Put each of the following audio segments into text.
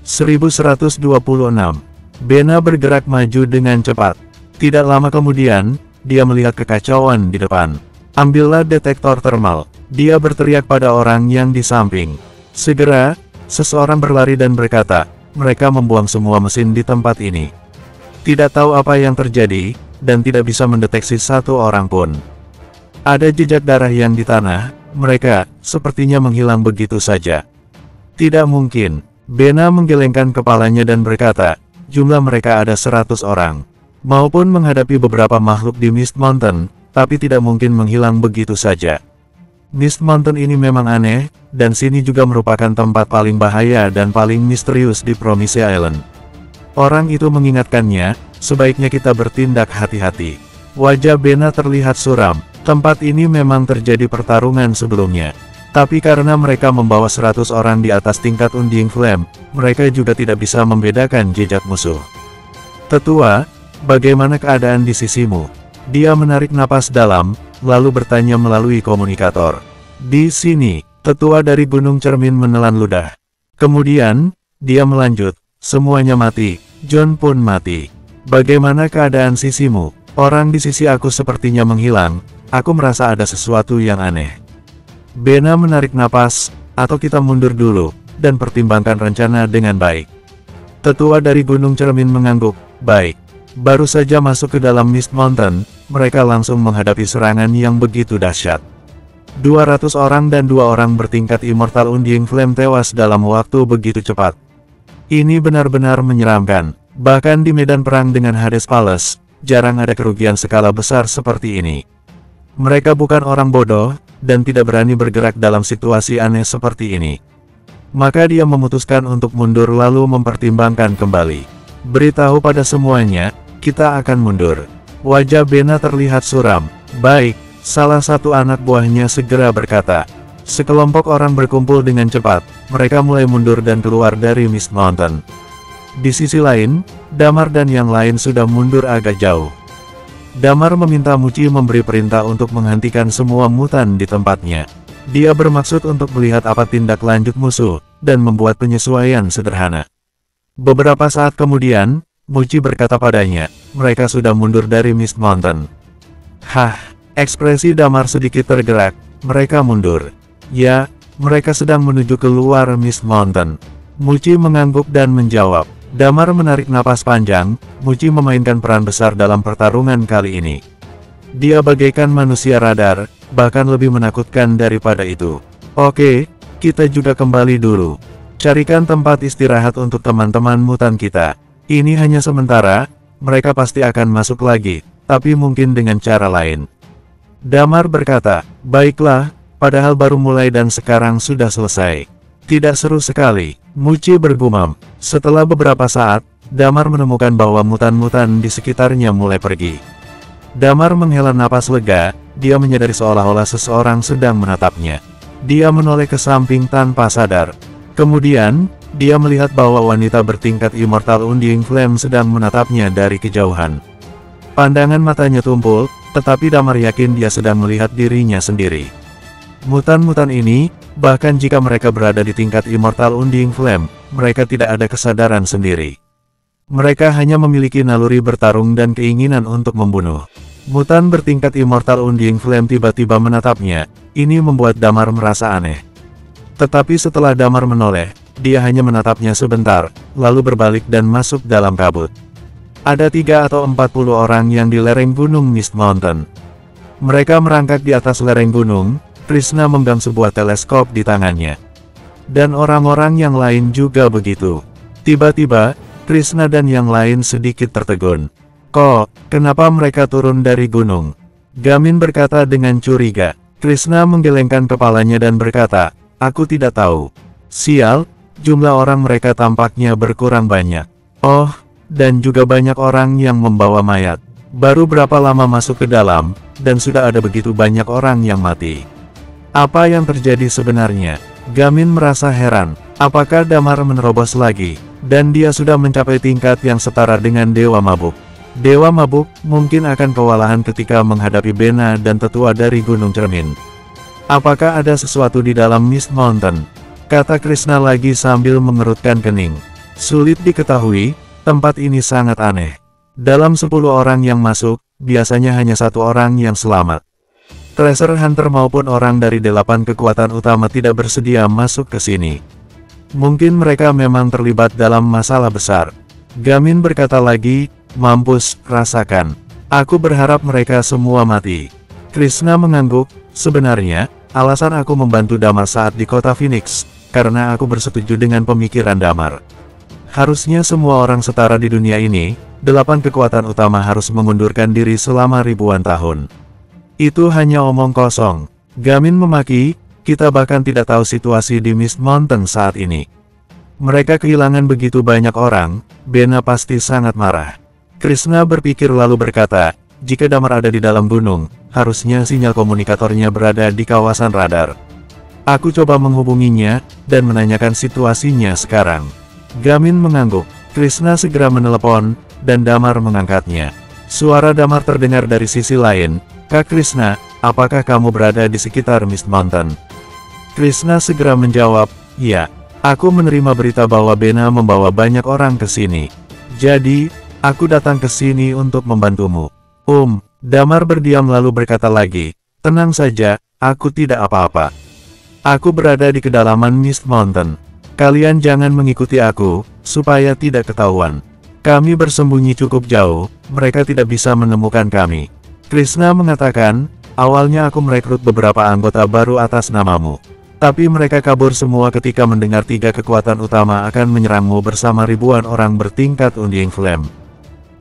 1126. Bena bergerak maju dengan cepat. Tidak lama kemudian, dia melihat kekacauan di depan. Ambillah detektor thermal. Dia berteriak pada orang yang di samping. Segera, seseorang berlari dan berkata, mereka membuang semua mesin di tempat ini. Tidak tahu apa yang terjadi, dan tidak bisa mendeteksi satu orang pun. Ada jejak darah yang di tanah, mereka sepertinya menghilang begitu saja. Tidak mungkin. Bena menggelengkan kepalanya dan berkata, jumlah mereka ada 100 orang. Maupun menghadapi beberapa makhluk di Mist Mountain, tapi tidak mungkin menghilang begitu saja. Mist Mountain ini memang aneh, dan sini juga merupakan tempat paling bahaya dan paling misterius di Promise Island. Orang itu mengingatkannya, sebaiknya kita bertindak hati-hati. Wajah Bena terlihat suram. Tempat ini memang terjadi pertarungan sebelumnya. Tapi karena mereka membawa 100 orang di atas tingkat Undying Flame, mereka juga tidak bisa membedakan jejak musuh. Tetua, bagaimana keadaan di sisimu? Dia menarik napas dalam, lalu bertanya melalui komunikator. Di sini, tetua dari Gunung Cermin menelan ludah. Kemudian, dia melanjut, semuanya mati, John pun mati. Bagaimana keadaan sisimu? Orang di sisi aku sepertinya menghilang. Aku merasa ada sesuatu yang aneh. Bena menarik napas, atau kita mundur dulu, dan pertimbangkan rencana dengan baik. Tetua dari Gunung Cermin mengangguk, baik. Baru saja masuk ke dalam Mist Mountain, mereka langsung menghadapi serangan yang begitu dahsyat. 200 orang dan 2 orang bertingkat Immortal Undying Flame tewas dalam waktu begitu cepat. Ini benar-benar menyeramkan. Bahkan di medan perang dengan Hades Palace, jarang ada kerugian skala besar seperti ini. Mereka bukan orang bodoh, dan tidak berani bergerak dalam situasi aneh seperti ini. Maka dia memutuskan untuk mundur lalu mempertimbangkan kembali. Beritahu pada semuanya, kita akan mundur. Wajah Bena terlihat suram. Baik, salah satu anak buahnya segera berkata. Sekelompok orang berkumpul dengan cepat, mereka mulai mundur dan keluar dari Mist Mountain. Di sisi lain, Damar dan yang lain sudah mundur agak jauh. Damar meminta Muci memberi perintah untuk menghentikan semua mutan di tempatnya. Dia bermaksud untuk melihat apa tindak lanjut musuh, dan membuat penyesuaian sederhana. Beberapa saat kemudian, Muci berkata padanya, mereka sudah mundur dari Mist Mountain. Hah, ekspresi Damar sedikit tergerak, mereka mundur. Ya, mereka sedang menuju keluar Mist Mountain. Muci mengangguk dan menjawab. Damar menarik napas panjang, Muci memainkan peran besar dalam pertarungan kali ini. Dia bagaikan manusia radar, bahkan lebih menakutkan daripada itu. Oke, kita juga kembali dulu. Carikan tempat istirahat untuk teman-teman mutan kita. Ini hanya sementara, mereka pasti akan masuk lagi, tapi mungkin dengan cara lain. Damar berkata, baiklah, padahal baru mulai dan sekarang sudah selesai. Tidak seru sekali, Muci bergumam. Setelah beberapa saat, Damar menemukan bahwa mutan-mutan di sekitarnya mulai pergi. Damar menghela napas lega, dia menyadari seolah-olah seseorang sedang menatapnya. Dia menoleh ke samping tanpa sadar. Kemudian, dia melihat bahwa wanita bertingkat Immortal Undying Flame sedang menatapnya dari kejauhan. Pandangan matanya tumpul, tetapi Damar yakin dia sedang melihat dirinya sendiri. Mutan-mutan ini, bahkan jika mereka berada di tingkat Immortal Undying Flame, mereka tidak ada kesadaran sendiri. Mereka hanya memiliki naluri bertarung dan keinginan untuk membunuh. Mutan bertingkat Immortal Undying Flame tiba-tiba menatapnya, ini membuat Damar merasa aneh. Tetapi setelah Damar menoleh, dia hanya menatapnya sebentar, lalu berbalik dan masuk dalam kabut. Ada 3 atau 40 orang yang di lereng gunung Mist Mountain. Mereka merangkak di atas lereng gunung. Krishna memegang sebuah teleskop di tangannya. Dan orang-orang yang lain juga begitu. Tiba-tiba, Krishna dan yang lain sedikit tertegun. Kok, kenapa mereka turun dari gunung? Gamin berkata dengan curiga. Krishna menggelengkan kepalanya dan berkata, aku tidak tahu. Sial, jumlah orang mereka tampaknya berkurang banyak. Oh, dan juga banyak orang yang membawa mayat. Baru berapa lama masuk ke dalam, dan sudah ada begitu banyak orang yang mati. Apa yang terjadi sebenarnya? Gamin merasa heran. Apakah Damar menerobos lagi? Dan dia sudah mencapai tingkat yang setara dengan Dewa Mabuk. Dewa Mabuk mungkin akan kewalahan ketika menghadapi Bena dan tetua dari Gunung Cermin. Apakah ada sesuatu di dalam Mist Mountain? Kata Krishna lagi sambil mengerutkan kening. Sulit diketahui, tempat ini sangat aneh. Dalam 10 orang yang masuk, biasanya hanya 1 orang yang selamat. Treasure Hunter maupun orang dari 8 kekuatan utama tidak bersedia masuk ke sini. Mungkin mereka memang terlibat dalam masalah besar. Gamin berkata lagi, mampus, rasakan. Aku berharap mereka semua mati. Krishna mengangguk, sebenarnya, alasan aku membantu Damar saat di kota Phoenix, karena aku bersetuju dengan pemikiran Damar. Harusnya semua orang setara di dunia ini, 8 kekuatan utama harus mengundurkan diri selama ribuan tahun. Itu hanya omong kosong. Gamin memaki, kita bahkan tidak tahu situasi di Mist Mountain saat ini. Mereka kehilangan begitu banyak orang, Bena pasti sangat marah. Krishna berpikir lalu berkata, jika Damar ada di dalam gunung, harusnya sinyal komunikatornya berada di kawasan radar. Aku coba menghubunginya, dan menanyakan situasinya sekarang. Gamin mengangguk. Krishna segera menelepon, dan Damar mengangkatnya. Suara Damar terdengar dari sisi lain. Kak Krishna, apakah kamu berada di sekitar Mist Mountain? Krishna segera menjawab, ya. Aku menerima berita bahwa Bena membawa banyak orang ke sini. Jadi, aku datang ke sini untuk membantumu. Damar berdiam lalu berkata lagi, tenang saja, aku tidak apa-apa. Aku berada di kedalaman Mist Mountain. Kalian jangan mengikuti aku, supaya tidak ketahuan. Kami bersembunyi cukup jauh, mereka tidak bisa menemukan kami. Krishna mengatakan, awalnya aku merekrut beberapa anggota baru atas namamu. Tapi mereka kabur semua ketika mendengar 3 kekuatan utama akan menyerangmu bersama ribuan orang bertingkat Undying Flame.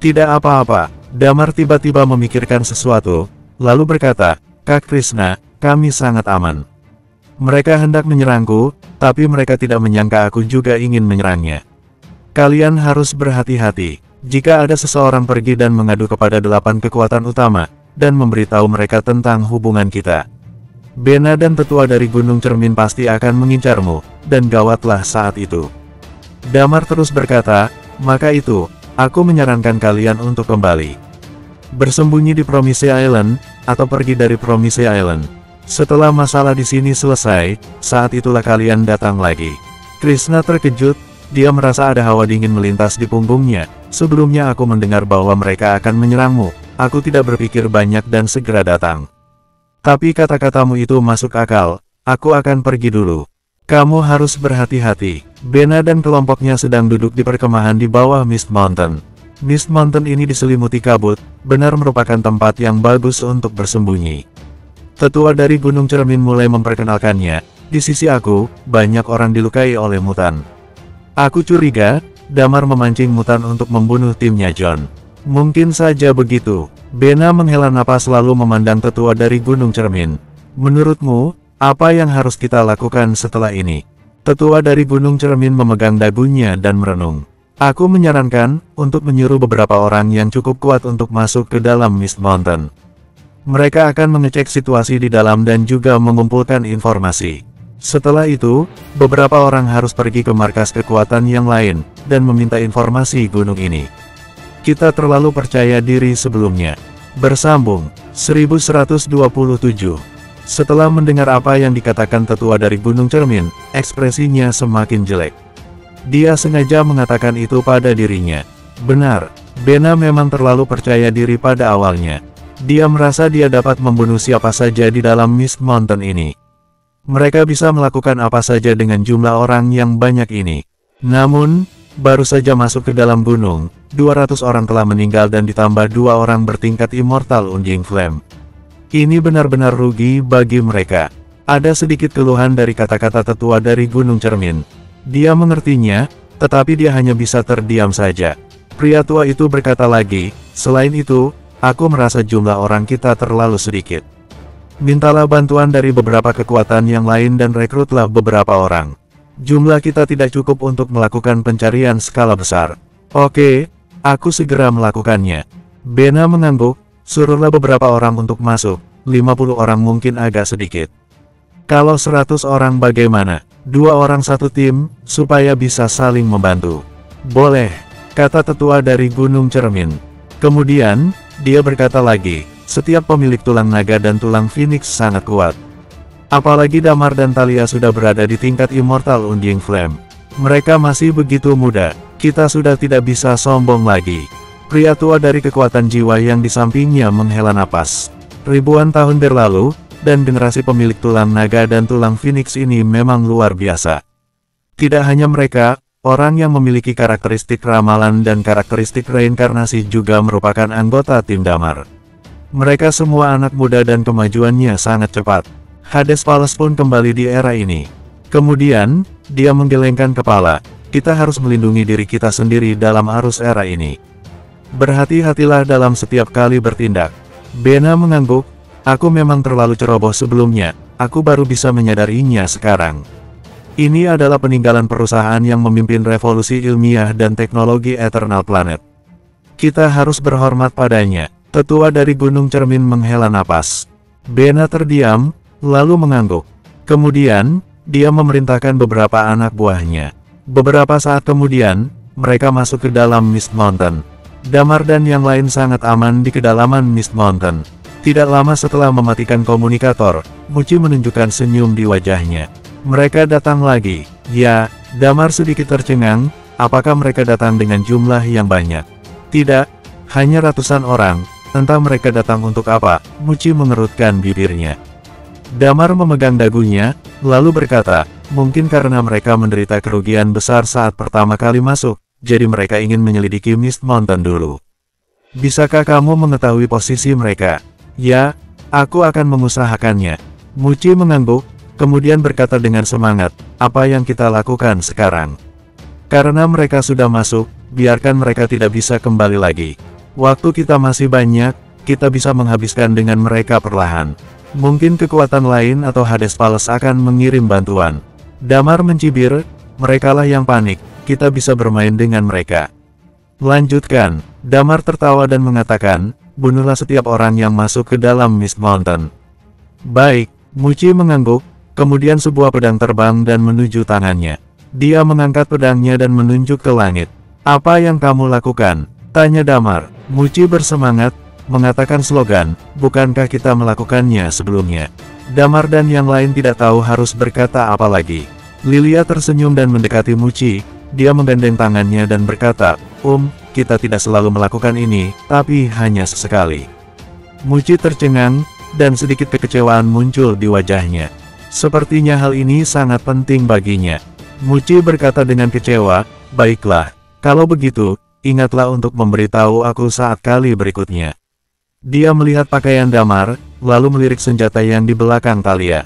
Tidak apa-apa, Damar tiba-tiba memikirkan sesuatu, lalu berkata, Kak Krishna, kami sangat aman. Mereka hendak menyerangku, tapi mereka tidak menyangka aku juga ingin menyerangnya. Kalian harus berhati-hati. Jika ada seseorang pergi dan mengadu kepada 8 kekuatan utama, dan memberitahu mereka tentang hubungan kita. Bena dan tetua dari Gunung Cermin pasti akan mengincarmu, dan gawatlah saat itu. Damar terus berkata, maka itu, aku menyarankan kalian untuk kembali. Bersembunyi di Promise Island, atau pergi dari Promise Island. Setelah masalah di sini selesai, saat itulah kalian datang lagi. Krishna terkejut, dia merasa ada hawa dingin melintas di punggungnya. Sebelumnya aku mendengar bahwa mereka akan menyerangmu, aku tidak berpikir banyak dan segera datang. Tapi kata-katamu itu masuk akal, aku akan pergi dulu. Kamu harus berhati-hati. Bena dan kelompoknya sedang duduk di perkemahan di bawah Mist Mountain. Mist Mountain ini diselimuti kabut, benar merupakan tempat yang bagus untuk bersembunyi. Tetua dari Gunung Cermin mulai memperkenalkannya, di sisi aku, banyak orang dilukai oleh mutan. Aku curiga, Damar memancing mutan untuk membunuh timnya John. Mungkin saja begitu. Bena menghela napas lalu memandang tetua dari Gunung Cermin. Menurutmu, apa yang harus kita lakukan setelah ini? Tetua dari Gunung Cermin memegang dagunya dan merenung. Aku menyarankan, untuk menyuruh beberapa orang yang cukup kuat untuk masuk ke dalam Mist Mountain. Mereka akan mengecek situasi di dalam dan juga mengumpulkan informasi. Setelah itu, beberapa orang harus pergi ke markas kekuatan yang lain, dan meminta informasi gunung ini. Kita terlalu percaya diri sebelumnya. Bersambung, 1127. Setelah mendengar apa yang dikatakan tetua dari Gunung Cermin, ekspresinya semakin jelek. Dia sengaja mengatakan itu pada dirinya. Benar, Bena memang terlalu percaya diri pada awalnya. Dia merasa dia dapat membunuh siapa saja di dalam Mist Mountain ini. Mereka bisa melakukan apa saja dengan jumlah orang yang banyak ini. Namun, baru saja masuk ke dalam gunung, 200 orang telah meninggal dan ditambah 2 orang bertingkat immortal Undying Flame. Ini benar-benar rugi bagi mereka. Ada sedikit keluhan dari kata-kata tetua dari Gunung Cermin. Dia mengertinya, tetapi dia hanya bisa terdiam saja. Pria tua itu berkata lagi, selain itu, aku merasa jumlah orang kita terlalu sedikit. Mintalah bantuan dari beberapa kekuatan yang lain dan rekrutlah beberapa orang. Jumlah kita tidak cukup untuk melakukan pencarian skala besar. Oke, aku segera melakukannya. Bena mengangguk, suruhlah beberapa orang untuk masuk, 50 orang mungkin agak sedikit. Kalau 100 orang bagaimana? 2 orang satu tim, supaya bisa saling membantu. Boleh, kata tetua dari Gunung Cermin. Kemudian, dia berkata lagi, setiap pemilik tulang naga dan tulang Phoenix sangat kuat. Apalagi Damar dan Thalia sudah berada di tingkat immortal Undying Flame. Mereka masih begitu muda, kita sudah tidak bisa sombong lagi. Pria tua dari kekuatan jiwa yang di sampingnya menghela napas. Ribuan tahun berlalu, dan generasi pemilik tulang naga dan tulang phoenix ini memang luar biasa. Tidak hanya mereka, orang yang memiliki karakteristik ramalan dan karakteristik reinkarnasi juga merupakan anggota tim Damar. Mereka semua anak muda dan kemajuannya sangat cepat. Hades Palace pun kembali di era ini. Kemudian, dia menggelengkan kepala. Kita harus melindungi diri kita sendiri dalam arus era ini. Berhati-hatilah dalam setiap kali bertindak. Bena mengangguk, aku memang terlalu ceroboh sebelumnya, aku baru bisa menyadarinya sekarang. Ini adalah peninggalan perusahaan yang memimpin revolusi ilmiah dan teknologi Eternal Planet. Kita harus berhormat padanya. Tetua dari Gunung Cermin menghela napas. Bena terdiam, lalu mengangguk. Kemudian, dia memerintahkan beberapa anak buahnya. Beberapa saat kemudian, mereka masuk ke dalam Mist Mountain. Damar dan yang lain sangat aman di kedalaman Mist Mountain. Tidak lama setelah mematikan komunikator, Muci menunjukkan senyum di wajahnya. Mereka datang lagi. Ya, Damar sedikit tercengang, apakah mereka datang dengan jumlah yang banyak? Tidak, hanya ratusan orang. Entah mereka datang untuk apa, Muci mengerutkan bibirnya. Damar memegang dagunya, lalu berkata, mungkin karena mereka menderita kerugian besar saat pertama kali masuk, jadi mereka ingin menyelidiki Mist Mountain dulu. Bisakah kamu mengetahui posisi mereka? Ya, aku akan mengusahakannya. Muci mengangguk, kemudian berkata dengan semangat, apa yang kita lakukan sekarang? Karena mereka sudah masuk, biarkan mereka tidak bisa kembali lagi. Waktu kita masih banyak, kita bisa menghabiskan dengan mereka perlahan. Mungkin kekuatan lain atau Hades Palace akan mengirim bantuan. Damar mencibir, merekalah yang panik, kita bisa bermain dengan mereka. Lanjutkan, Damar tertawa dan mengatakan, bunuhlah setiap orang yang masuk ke dalam Mist Mountain. Baik, Muci mengangguk, kemudian sebuah pedang terbang dan menuju tangannya. Dia mengangkat pedangnya dan menunjuk ke langit. Apa yang kamu lakukan? Tanya Damar. Muci bersemangat, mengatakan slogan, bukankah kita melakukannya sebelumnya? Damar dan yang lain tidak tahu harus berkata apa lagi. Lilia tersenyum dan mendekati Muci, dia menggandeng tangannya dan berkata, kita tidak selalu melakukan ini, tapi hanya sesekali. Muci tercengang, dan sedikit kekecewaan muncul di wajahnya. Sepertinya hal ini sangat penting baginya. Muci berkata dengan kecewa, baiklah, kalau begitu, ingatlah untuk memberitahu aku saat kali berikutnya. Dia melihat pakaian Damar, lalu melirik senjata yang di belakang Thalia.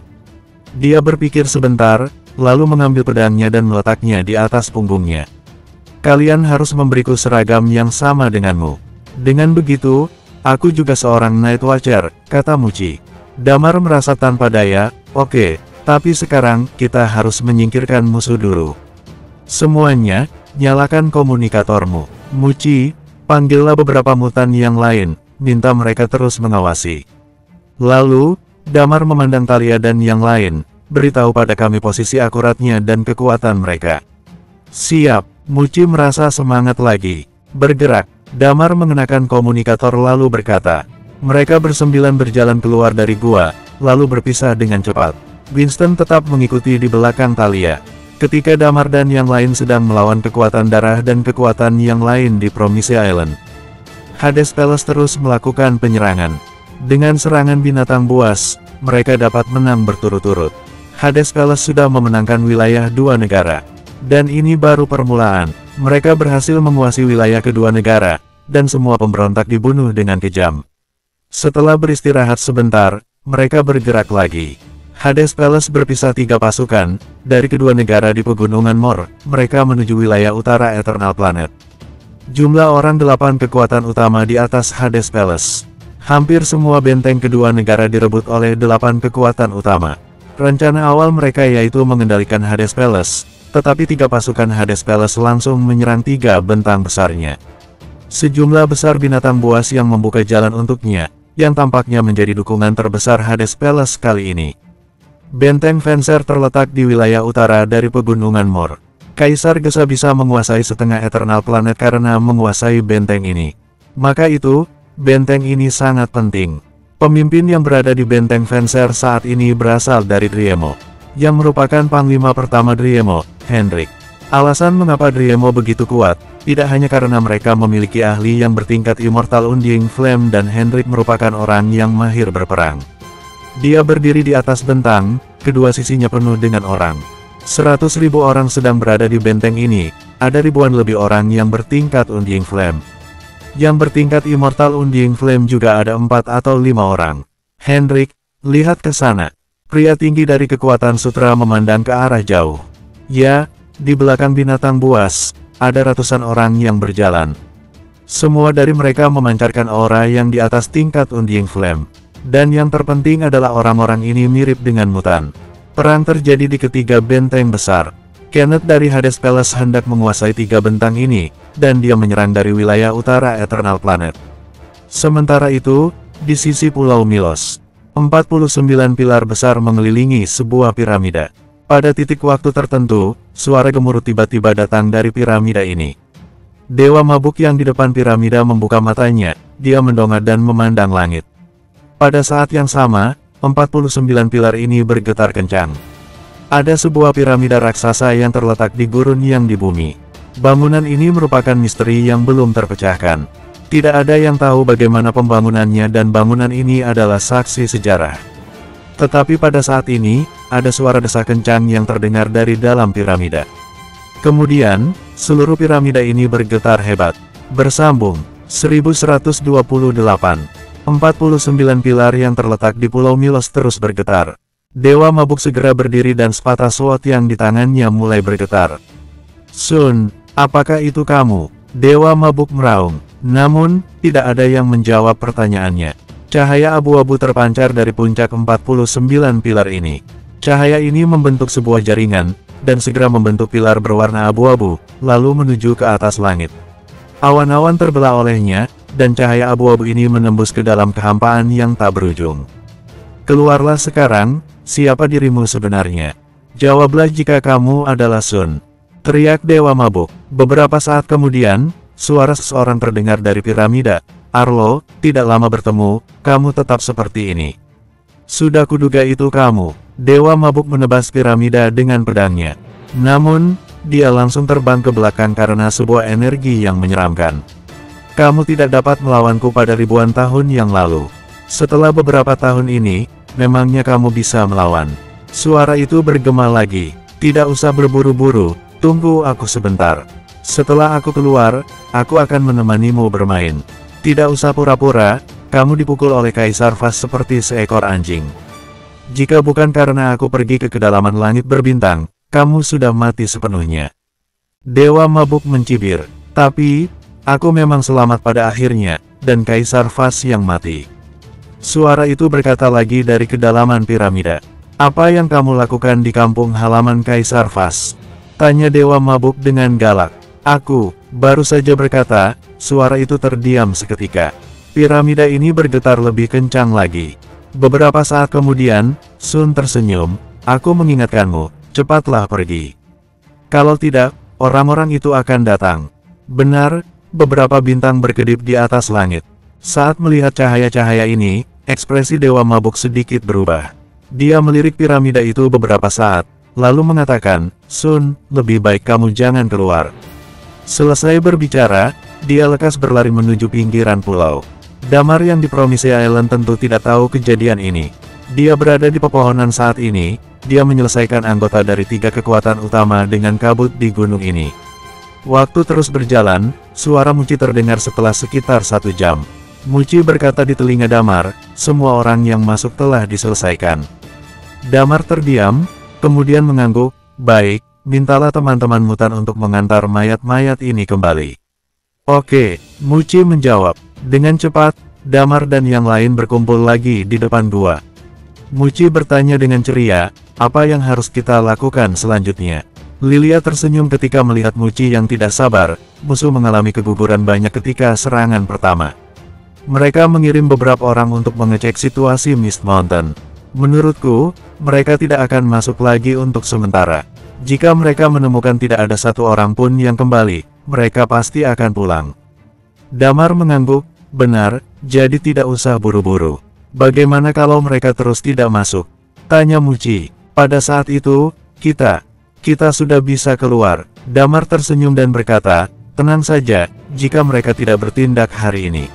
Dia berpikir sebentar, lalu mengambil pedangnya dan meletaknya di atas punggungnya. Kalian harus memberiku seragam yang sama denganmu. Dengan begitu, aku juga seorang Night Watcher, kata Muci. Damar merasa tanpa daya, oke, tapi sekarang kita harus menyingkirkan musuh dulu. Semuanya, nyalakan komunikatormu. Muci, panggillah beberapa mutan yang lain. Minta mereka terus mengawasi. Lalu, Damar memandang Thalia dan yang lain, beritahu pada kami posisi akuratnya dan kekuatan mereka. Siap, Muci merasa semangat lagi. Bergerak, Damar mengenakan komunikator lalu berkata. Mereka bersembilan berjalan keluar dari gua, lalu berpisah dengan cepat. Winston tetap mengikuti di belakang Thalia. Ketika Damar dan yang lain sedang melawan kekuatan darah dan kekuatan yang lain di Promise Island, Hades Palace terus melakukan penyerangan. Dengan serangan binatang buas, mereka dapat menang berturut-turut. Hades Palace sudah memenangkan wilayah dua negara. Dan ini baru permulaan, mereka berhasil menguasai wilayah kedua negara, dan semua pemberontak dibunuh dengan kejam. Setelah beristirahat sebentar, mereka bergerak lagi. Hades Palace berpisah tiga pasukan, dari kedua negara di pegunungan Mor, mereka menuju wilayah utara Eternal Planet. Jumlah orang 8 kekuatan utama di atas Hades Palace. Hampir semua benteng kedua negara direbut oleh 8 kekuatan utama. Rencana awal mereka yaitu mengendalikan Hades Palace, tetapi 3 pasukan Hades Palace langsung menyerang 3 bentang besarnya. Sejumlah besar binatang buas yang membuka jalan untuknya, yang tampaknya menjadi dukungan terbesar Hades Palace kali ini. Benteng Fencer terletak di wilayah utara dari pegunungan Mor. Kaisar Gesa bisa menguasai setengah Eternal Planet karena menguasai benteng ini. Maka itu, benteng ini sangat penting. Pemimpin yang berada di benteng Fencer saat ini berasal dari Driemo, yang merupakan panglima pertama Driemo, Hendrik. Alasan mengapa Driemo begitu kuat, tidak hanya karena mereka memiliki ahli yang bertingkat Immortal Undying Flame dan Hendrik merupakan orang yang mahir berperang. Dia berdiri di atas bentang, kedua sisinya penuh dengan orang. 100.000 orang sedang berada di benteng ini, ada ribuan lebih orang yang bertingkat Undying Flame. Yang bertingkat Immortal Undying Flame juga ada 4 atau 5 orang. Hendrik, lihat ke sana. Pria tinggi dari kekuatan sutra memandang ke arah jauh. Ya, di belakang binatang buas, ada ratusan orang yang berjalan. Semua dari mereka memancarkan aura yang di atas tingkat Undying Flame. Dan yang terpenting adalah orang-orang ini mirip dengan mutan. Perang terjadi di ketiga benteng besar. Kenneth dari Hades Palace hendak menguasai 3 bentang ini, dan dia menyerang dari wilayah utara Eternal Planet. Sementara itu, di sisi Pulau Milos, 49 pilar besar mengelilingi sebuah piramida. Pada titik waktu tertentu, suara gemuruh tiba-tiba datang dari piramida ini. Dewa mabuk yang di depan piramida membuka matanya, dia mendongak dan memandang langit. Pada saat yang sama, 49 pilar ini bergetar kencang. Ada sebuah piramida raksasa yang terletak di gurun yang di bumi. Bangunan ini merupakan misteri yang belum terpecahkan. Tidak ada yang tahu bagaimana pembangunannya dan bangunan ini adalah saksi sejarah. Tetapi pada saat ini, ada suara desak kencang yang terdengar dari dalam piramida. Kemudian, seluruh piramida ini bergetar hebat. Bersambung, 1128. 49 pilar yang terletak di Pulau Milos terus bergetar. Dewa mabuk segera berdiri dan sepatah sword yang di tangannya mulai bergetar. Sun, apakah itu kamu? Dewa mabuk meraung. Namun, tidak ada yang menjawab pertanyaannya. Cahaya abu-abu terpancar dari puncak 49 pilar ini. Cahaya ini membentuk sebuah jaringan, dan segera membentuk pilar berwarna abu-abu, lalu menuju ke atas langit. Awan-awan terbelah olehnya, dan cahaya abu-abu ini menembus ke dalam kehampaan yang tak berujung. Keluarlah sekarang, siapa dirimu sebenarnya? Jawablah jika kamu adalah Sun. Teriak Dewa Mabuk. Beberapa saat kemudian, suara seseorang terdengar dari piramida. Arlo, tidak lama bertemu, kamu tetap seperti ini. Sudah kuduga itu kamu. Dewa Mabuk menebas piramida dengan pedangnya. Namun, dia langsung terbang ke belakang karena sebuah energi yang menyeramkan. Kamu tidak dapat melawanku pada ribuan tahun yang lalu. Setelah beberapa tahun ini, memangnya kamu bisa melawan? Suara itu bergema lagi. Tidak usah berburu-buru, tunggu aku sebentar. Setelah aku keluar, aku akan menemanimu bermain. Tidak usah pura-pura, kamu dipukul oleh Kaisar Vas seperti seekor anjing. Jika bukan karena aku pergi ke kedalaman langit berbintang, kamu sudah mati sepenuhnya. Dewa Mabuk mencibir, tapi, aku memang selamat pada akhirnya, dan Kaisar Vas yang mati. Suara itu berkata lagi dari kedalaman piramida. Apa yang kamu lakukan di kampung halaman Kaisar Vas? Tanya Dewa Mabuk dengan galak. Aku, baru saja berkata, suara itu terdiam seketika. Piramida ini bergetar lebih kencang lagi. Beberapa saat kemudian, Sun tersenyum, aku mengingatkanmu, cepatlah pergi. Kalau tidak, orang-orang itu akan datang. Benar, beberapa bintang berkedip di atas langit. Saat melihat cahaya-cahaya ini, ekspresi Dewa Mabuk sedikit berubah. Dia melirik piramida itu beberapa saat, lalu mengatakan, Sun, lebih baik kamu jangan keluar. Selesai berbicara, dia lekas berlari menuju pinggiran pulau. Damar yang di Promise Island tentu tidak tahu kejadian ini. Dia berada di pepohonan saat ini, dia menyelesaikan anggota dari 3 kekuatan utama dengan kabut di gunung ini. Waktu terus berjalan, suara Muci terdengar setelah sekitar 1 jam. Muci berkata di telinga Damar, semua orang yang masuk telah diselesaikan. Damar terdiam, kemudian mengangguk, baik, mintalah teman-teman mutan untuk mengantar mayat-mayat ini kembali. Oke, Muci menjawab. Dengan cepat, Damar dan yang lain berkumpul lagi di depan gua. Muci bertanya dengan ceria, apa yang harus kita lakukan selanjutnya? Lilia tersenyum ketika melihat Muci yang tidak sabar, musuh mengalami keguguran banyak ketika serangan pertama. Mereka mengirim beberapa orang untuk mengecek situasi Mist Mountain. Menurutku, mereka tidak akan masuk lagi untuk sementara. Jika mereka menemukan tidak ada satu orang pun yang kembali, mereka pasti akan pulang. Damar mengangguk, benar, jadi tidak usah buru-buru. Bagaimana kalau mereka terus tidak masuk? Tanya Muci. Pada saat itu, kita Kita sudah bisa keluar. Damar tersenyum dan berkata, tenang saja, jika mereka tidak bertindak hari ini,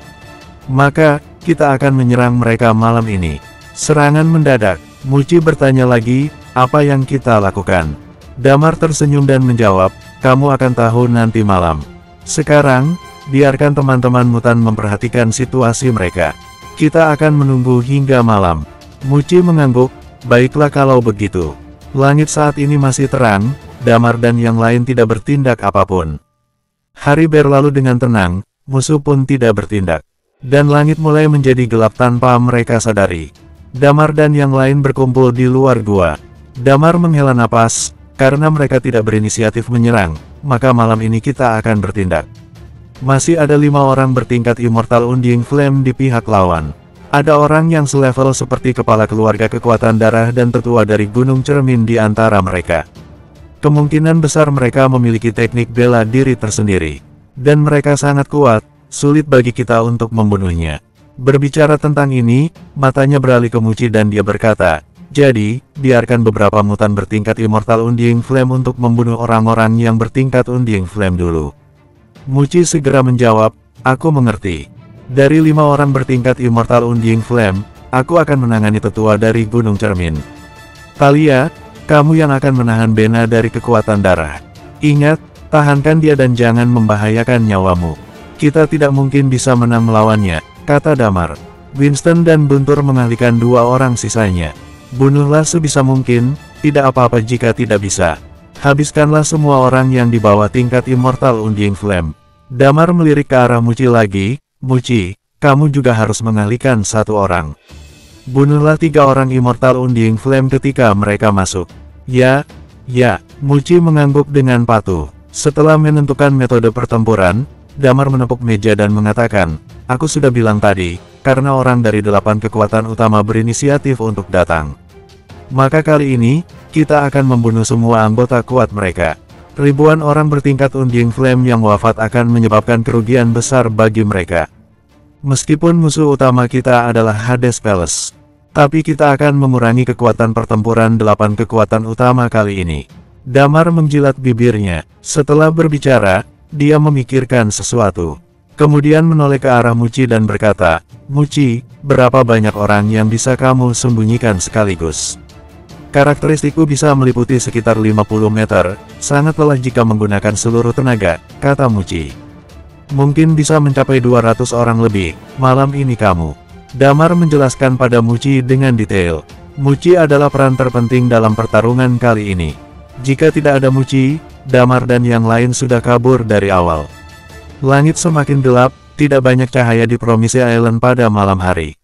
maka, kita akan menyerang mereka malam ini. Serangan mendadak. Muci bertanya lagi, apa yang kita lakukan? Damar tersenyum dan menjawab, kamu akan tahu nanti malam. Sekarang, biarkan teman-teman mutan memperhatikan situasi mereka. Kita akan menunggu hingga malam. Muci mengangguk, baiklah kalau begitu. Langit saat ini masih terang, Damar dan yang lain tidak bertindak apapun. Hari berlalu dengan tenang, musuh pun tidak bertindak. Dan langit mulai menjadi gelap tanpa mereka sadari. Damar dan yang lain berkumpul di luar gua. Damar menghela napas, karena mereka tidak berinisiatif menyerang, maka malam ini kita akan bertindak. Masih ada 5 orang bertingkat Immortal Undying Flame di pihak lawan. Ada orang yang selevel seperti kepala keluarga kekuatan darah dan tetua dari Gunung Cermin di antara mereka. Kemungkinan besar mereka memiliki teknik bela diri tersendiri. Dan mereka sangat kuat. Sulit bagi kita untuk membunuhnya. Berbicara tentang ini, matanya beralih ke Muci dan dia berkata, jadi, biarkan beberapa mutan bertingkat Immortal Undying Flame untuk membunuh orang-orang yang bertingkat Undying Flame dulu. Muci segera menjawab, aku mengerti. Dari 5 orang bertingkat Immortal Undying Flame, aku akan menangani tetua dari Gunung Cermin. Talia, kamu yang akan menahan Bena dari kekuatan darah. Ingat, tahankan dia dan jangan membahayakan nyawamu. Kita tidak mungkin bisa menang melawannya, kata Damar. Winston dan Guntur mengalihkan 2 orang sisanya. Bunuhlah sebisa mungkin, tidak apa-apa jika tidak bisa. Habiskanlah semua orang yang di bawah tingkat Immortal Undying Flame. Damar melirik ke arah Muci lagi, Muci, kamu juga harus mengalihkan 1 orang. Bunuhlah 3 orang Immortal Undying Flame ketika mereka masuk. Ya, Muci mengangguk dengan patuh. Setelah menentukan metode pertempuran, Damar menepuk meja dan mengatakan, aku sudah bilang tadi, karena orang dari 8 kekuatan utama berinisiatif untuk datang. Maka kali ini, kita akan membunuh semua anggota kuat mereka. Ribuan orang bertingkat Undying Flame yang wafat akan menyebabkan kerugian besar bagi mereka. Meskipun musuh utama kita adalah Hades Palace, tapi kita akan mengurangi kekuatan pertempuran 8 kekuatan utama kali ini. Damar menjilat bibirnya. Setelah berbicara, dia memikirkan sesuatu. Kemudian menoleh ke arah Muci dan berkata, Muci, berapa banyak orang yang bisa kamu sembunyikan sekaligus? Karakteristikku bisa meliputi sekitar 50 meter, sangat lelah jika menggunakan seluruh tenaga, kata Muci. Mungkin bisa mencapai 200 orang lebih, malam ini kamu. Damar menjelaskan pada Muci dengan detail. Muci adalah peran terpenting dalam pertarungan kali ini. Jika tidak ada Muci, Damar dan yang lain sudah kabur dari awal. Langit semakin gelap, tidak banyak cahaya di Promise Island pada malam hari.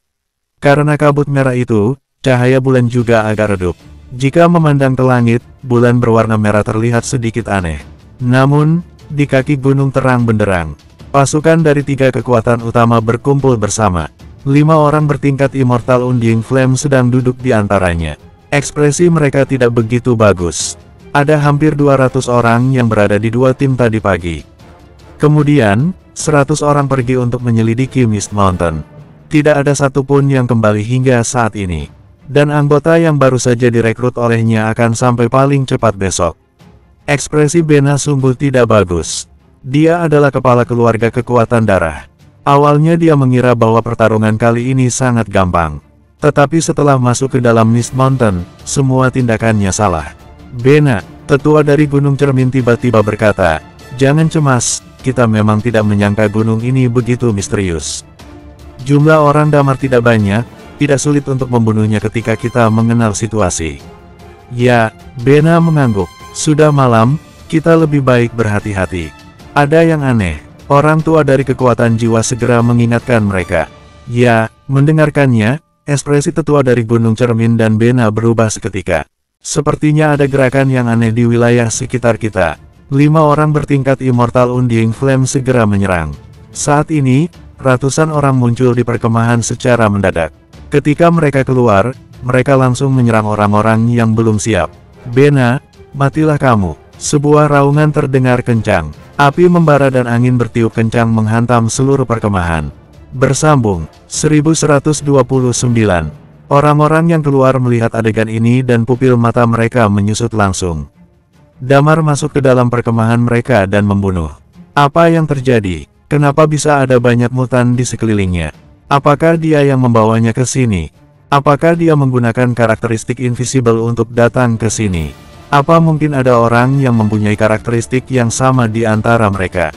Karena kabut merah itu, cahaya bulan juga agak redup. Jika memandang ke langit, bulan berwarna merah terlihat sedikit aneh. Namun, di kaki gunung terang benderang. Pasukan dari 3 kekuatan utama berkumpul bersama. 5 orang bertingkat Immortal Undying Flame sedang duduk di antaranya. Ekspresi mereka tidak begitu bagus. Ada hampir 200 orang yang berada di 2 tim tadi pagi. Kemudian, 100 orang pergi untuk menyelidiki Mist Mountain. Tidak ada satupun yang kembali hingga saat ini. Dan anggota yang baru saja direkrut olehnya akan sampai paling cepat besok. Ekspresi Bena sungguh tidak bagus. Dia adalah kepala keluarga kekuatan darah. Awalnya dia mengira bahwa pertarungan kali ini sangat gampang. Tetapi setelah masuk ke dalam Mist Mountain, semua tindakannya salah. Bena, tetua dari Gunung Cermin tiba-tiba berkata, jangan cemas, kita memang tidak menyangka gunung ini begitu misterius. Jumlah orang Damar tidak banyak, tidak sulit untuk membunuhnya ketika kita mengenal situasi. Ya, Bena mengangguk, sudah malam, kita lebih baik berhati-hati. Ada yang aneh, orang tua dari kekuatan jiwa segera mengingatkan mereka. Ya, mendengarkannya, ekspresi tetua dari Gunung Cermin dan Bena berubah seketika. Sepertinya ada gerakan yang aneh di wilayah sekitar kita. 5 orang bertingkat Immortal Undying Flame segera menyerang. Saat ini, ratusan orang muncul di perkemahan secara mendadak. Ketika mereka keluar, mereka langsung menyerang orang-orang yang belum siap. Bena, matilah kamu. Sebuah raungan terdengar kencang. Api membara dan angin bertiup kencang menghantam seluruh perkemahan. Bersambung, 1129. Orang-orang yang keluar melihat adegan ini dan pupil mata mereka menyusut langsung. Damar masuk ke dalam perkemahan mereka dan membunuh. Apa yang terjadi? Kenapa bisa ada banyak mutan di sekelilingnya? Apakah dia yang membawanya ke sini? Apakah dia menggunakan karakteristik invisible untuk datang ke sini? Apa mungkin ada orang yang mempunyai karakteristik yang sama di antara mereka?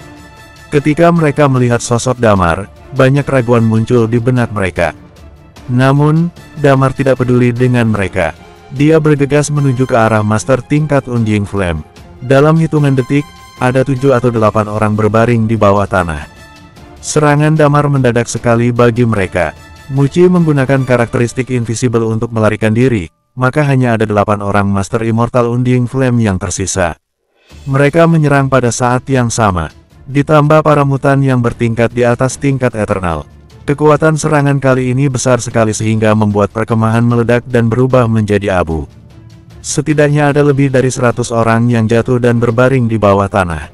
Ketika mereka melihat sosok Damar, banyak keraguan muncul di benak mereka. Namun, Damar tidak peduli dengan mereka. Dia bergegas menuju ke arah master tingkat Undying Flame. Dalam hitungan detik, ada 7 atau 8 orang berbaring di bawah tanah. Serangan Damar mendadak sekali bagi mereka. Muci menggunakan karakteristik invisible untuk melarikan diri, maka hanya ada 8 orang Master Immortal Undying Flame yang tersisa. Mereka menyerang pada saat yang sama. Ditambah para mutan yang bertingkat di atas tingkat Eternal. Kekuatan serangan kali ini besar sekali sehingga membuat perkemahan meledak dan berubah menjadi abu. Setidaknya ada lebih dari 100 orang yang jatuh dan berbaring di bawah tanah.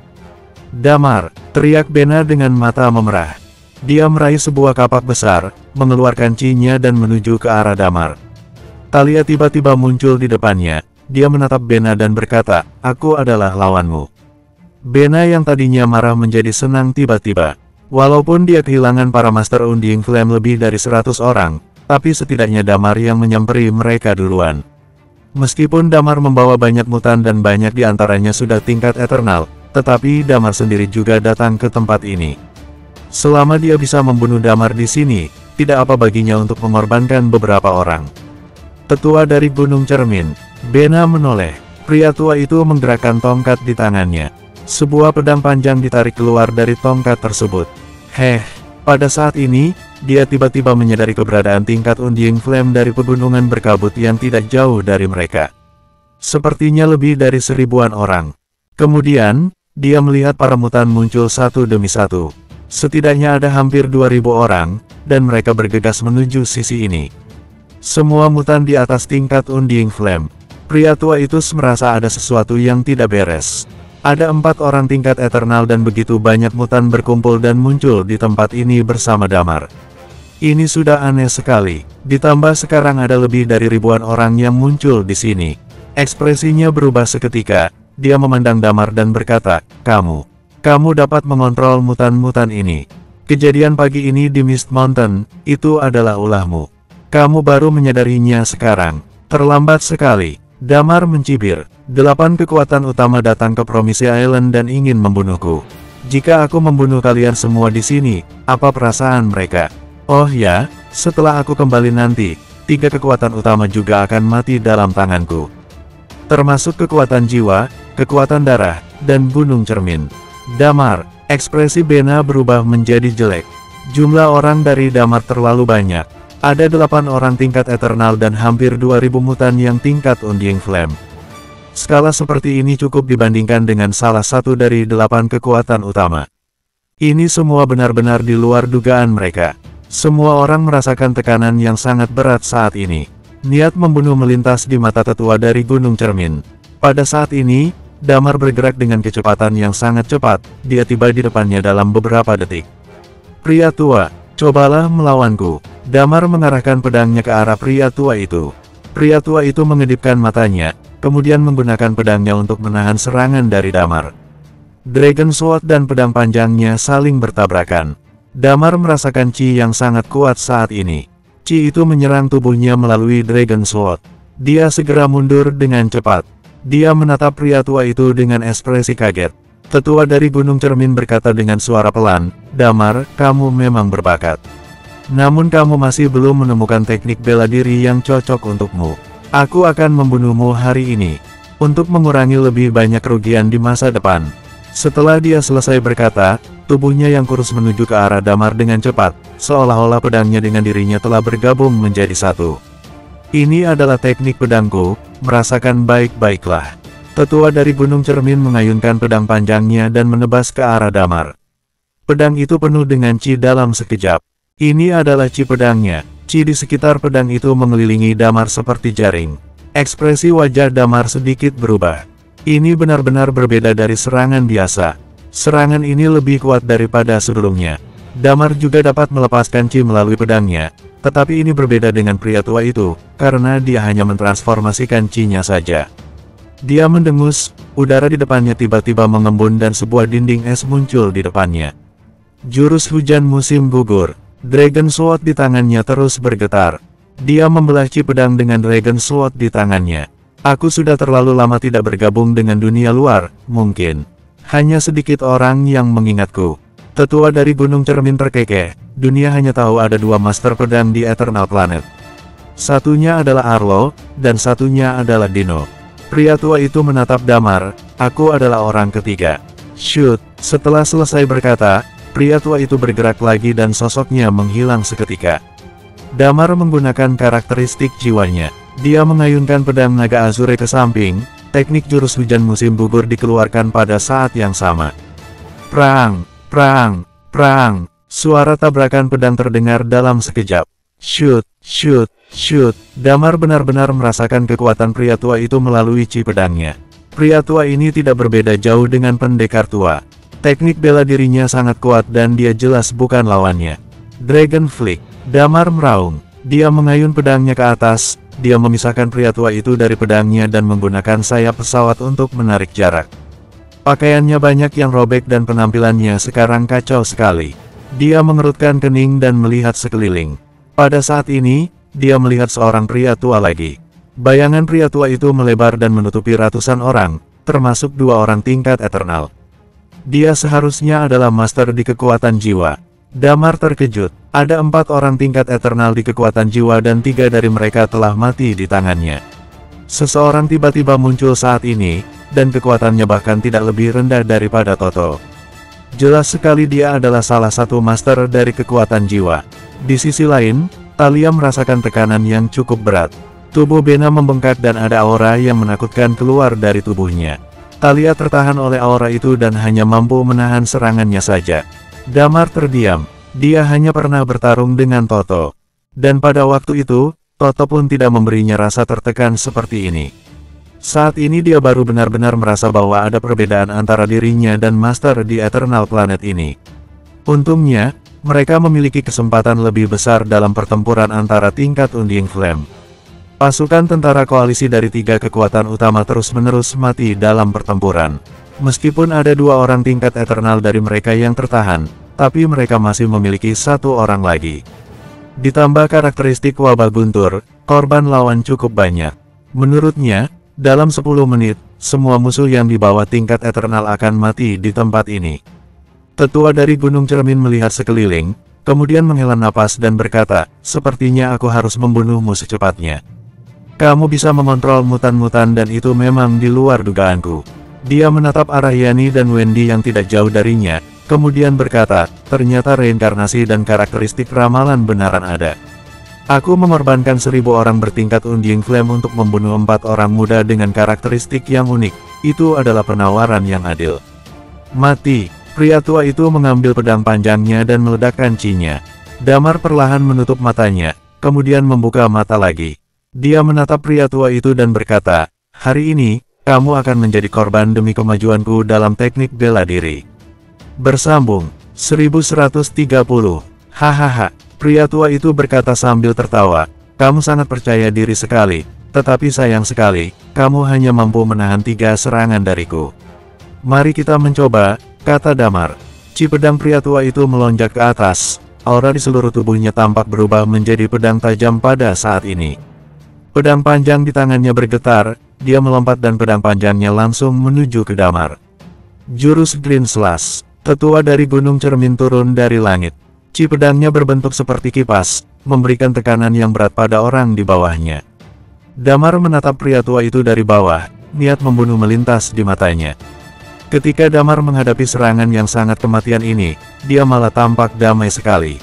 Damar, teriak Bena dengan mata memerah. Dia meraih sebuah kapak besar, mengeluarkan Chi-nya dan menuju ke arah Damar. Talia tiba-tiba muncul di depannya. Dia menatap Bena dan berkata, "Aku adalah lawanmu." Bena yang tadinya marah menjadi senang tiba-tiba. Walaupun dia kehilangan para Master Undying Flame lebih dari 100 orang, tapi setidaknya Damar yang menyamperi mereka duluan. Meskipun Damar membawa banyak mutan dan banyak di antaranya sudah tingkat Eternal, tetapi Damar sendiri juga datang ke tempat ini. Selama dia bisa membunuh Damar di sini, tidak apa baginya untuk mengorbankan beberapa orang. Tetua dari Gunung Cermin, Bena menoleh. Pria tua itu menggerakkan tongkat di tangannya. Sebuah pedang panjang ditarik keluar dari tongkat tersebut. Pada saat ini, dia tiba-tiba menyadari keberadaan tingkat Undying Flame dari pegunungan berkabut yang tidak jauh dari mereka. Sepertinya lebih dari 1000-an orang. Kemudian, dia melihat para mutan muncul satu demi satu. Setidaknya ada hampir 2000 orang, dan mereka bergegas menuju sisi ini. Semua mutan di atas tingkat Undying Flame. Pria tua itu merasa ada sesuatu yang tidak beres. Ada 4 orang tingkat Eternal dan begitu banyak mutan berkumpul dan muncul di tempat ini bersama Damar. Ini sudah aneh sekali. Ditambah sekarang ada lebih dari ribuan orang yang muncul di sini. Ekspresinya berubah seketika. Dia memandang Damar dan berkata, Kamu dapat mengontrol mutan-mutan ini. Kejadian pagi ini di Mist Mountain, itu adalah ulahmu. Kamu baru menyadarinya sekarang. Terlambat sekali." Damar mencibir. 8 kekuatan utama datang ke Promise Island dan ingin membunuhku. Jika aku membunuh kalian semua di sini, apa perasaan mereka? Oh ya, setelah aku kembali nanti, 3 kekuatan utama juga akan mati dalam tanganku. Termasuk kekuatan jiwa, kekuatan darah, dan gunung cermin. Damar, ekspresi Bena berubah menjadi jelek. Jumlah orang dari Damar terlalu banyak. Ada 8 orang tingkat Eternal dan hampir 2000 mutan yang tingkat Undying Flame. Skala seperti ini cukup dibandingkan dengan salah satu dari 8 kekuatan utama. Ini semua benar-benar di luar dugaan mereka. Semua orang merasakan tekanan yang sangat berat saat ini. Niat membunuh melintas di mata tetua dari Gunung Cermin. Pada saat ini, Damar bergerak dengan kecepatan yang sangat cepat. Dia tiba di depannya dalam beberapa detik. "Pria tua, cobalah melawanku." Damar mengarahkan pedangnya ke arah pria tua itu. Pria tua itu mengedipkan matanya, kemudian menggunakan pedangnya untuk menahan serangan dari Damar. Dragon Sword dan pedang panjangnya saling bertabrakan. Damar merasakan Chi yang sangat kuat saat ini. Chi itu menyerang tubuhnya melalui Dragon Sword. Dia segera mundur dengan cepat. Dia menatap pria tua itu dengan ekspresi kaget. Tetua dari Gunung Cermin berkata dengan suara pelan, "Damar, kamu memang berbakat. Namun kamu masih belum menemukan teknik bela diri yang cocok untukmu. Aku akan membunuhmu hari ini, untuk mengurangi lebih banyak kerugian di masa depan." Setelah dia selesai berkata, tubuhnya yang kurus menuju ke arah Damar dengan cepat, seolah-olah pedangnya dengan dirinya telah bergabung menjadi satu. "Ini adalah teknik pedangku, merasakan baik-baiklah." Tetua dari Gunung Cermin mengayunkan pedang panjangnya dan menebas ke arah Damar. Pedang itu penuh dengan Chi dalam sekejap. Ini adalah Chi pedangnya. Chi di sekitar pedang itu mengelilingi Damar seperti jaring. Ekspresi wajah Damar sedikit berubah. Ini benar-benar berbeda dari serangan biasa. Serangan ini lebih kuat daripada sebelumnya. Damar juga dapat melepaskan Chi melalui pedangnya, tetapi ini berbeda dengan pria tua itu, karena dia hanya mentransformasikan Chi-nya saja. Dia mendengus, udara di depannya tiba-tiba mengembun dan sebuah dinding es muncul di depannya. Jurus hujan musim gugur. Dragon Sword di tangannya terus bergetar. Dia membelah Chi pedang dengan Dragon Sword di tangannya. Aku sudah terlalu lama tidak bergabung dengan dunia luar, mungkin. Hanya sedikit orang yang mengingatku. Tetua dari Gunung Cermin terkekeh, dunia hanya tahu ada dua master pedang di Eternal Planet. Satunya adalah Arlo, dan satunya adalah Dino. Pria tua itu menatap Damar, aku adalah orang ketiga. Shoot, setelah selesai berkata, pria tua itu bergerak lagi dan sosoknya menghilang seketika. Damar menggunakan karakteristik jiwanya. Dia mengayunkan pedang naga azure ke samping, teknik jurus hujan musim gugur dikeluarkan pada saat yang sama. Prang, prang, prang, suara tabrakan pedang terdengar dalam sekejap. Shoot, shoot, shoot. Damar benar-benar merasakan kekuatan pria tua itu melalui Chi pedangnya. Pria tua ini tidak berbeda jauh dengan pendekar tua. Teknik bela dirinya sangat kuat dan dia jelas bukan lawannya. Dragon Flick. Damar meraung. Dia mengayun pedangnya ke atas. Dia memisahkan pria tua itu dari pedangnya dan menggunakan sayap pesawat untuk menarik jarak. Pakaiannya banyak yang robek dan penampilannya sekarang kacau sekali. Dia mengerutkan kening dan melihat sekeliling. Pada saat ini, dia melihat seorang pria tua lagi. Bayangan pria tua itu melebar dan menutupi ratusan orang, termasuk dua orang tingkat eternal. Dia seharusnya adalah master di kekuatan jiwa. Damar terkejut, ada 4 orang tingkat eternal di kekuatan jiwa dan 3 dari mereka telah mati di tangannya. Seseorang tiba-tiba muncul saat ini, dan kekuatannya bahkan tidak lebih rendah daripada Toto. Jelas sekali dia adalah salah satu master dari kekuatan jiwa. Di sisi lain, Talia merasakan tekanan yang cukup berat. Tubuh Bena membengkak dan ada aura yang menakutkan keluar dari tubuhnya. Talia tertahan oleh aura itu dan hanya mampu menahan serangannya saja. Damar terdiam. Dia hanya pernah bertarung dengan Toto. Dan pada waktu itu, Toto pun tidak memberinya rasa tertekan seperti ini. Saat ini dia baru benar-benar merasa bahwa ada perbedaan antara dirinya dan master di Eternal Planet ini. Untungnya, mereka memiliki kesempatan lebih besar dalam pertempuran antara tingkat Undying Flame. Pasukan tentara koalisi dari 3 kekuatan utama terus-menerus mati dalam pertempuran. Meskipun ada 2 orang tingkat eternal dari mereka yang tertahan, tapi mereka masih memiliki 1 orang lagi. Ditambah karakteristik wabah guntur, korban lawan cukup banyak. Menurutnya, dalam 10 menit, semua musuh yang di bawah tingkat eternal akan mati di tempat ini. Tetua dari Gunung Cermin melihat sekeliling, kemudian menghela napas dan berkata, sepertinya aku harus membunuhmu secepatnya. Kamu bisa mengontrol mutan-mutan dan itu memang di luar dugaanku. Dia menatap arah Yani dan Wendy yang tidak jauh darinya, kemudian berkata, ternyata reinkarnasi dan karakteristik ramalan benaran ada. Aku mengorbankan 1000 orang bertingkat Undying Flame untuk membunuh 4 orang muda dengan karakteristik yang unik. Itu adalah penawaran yang adil. Mati. Pria tua itu mengambil pedang panjangnya dan meledakkan Chi-nya. Damar perlahan menutup matanya, kemudian membuka mata lagi. Dia menatap pria tua itu dan berkata, hari ini, kamu akan menjadi korban demi kemajuanku dalam teknik bela diri. Bersambung, 1130. Hahaha, pria tua itu berkata sambil tertawa, kamu sangat percaya diri sekali, tetapi sayang sekali, kamu hanya mampu menahan 3 serangan dariku. Mari kita mencoba, kata Damar. Chi pedang pria tua itu melonjak ke atas, aura di seluruh tubuhnya tampak berubah menjadi pedang tajam pada saat ini. Pedang panjang di tangannya bergetar, dia melompat dan pedang panjangnya langsung menuju ke Damar. Jurus Green Slash. Tetua dari Gunung Cermin turun dari langit. Chi pedangnya berbentuk seperti kipas, memberikan tekanan yang berat pada orang di bawahnya. Damar menatap pria tua itu dari bawah, niat membunuh melintas di matanya. Ketika Damar menghadapi serangan yang sangat kematian ini, dia malah tampak damai sekali.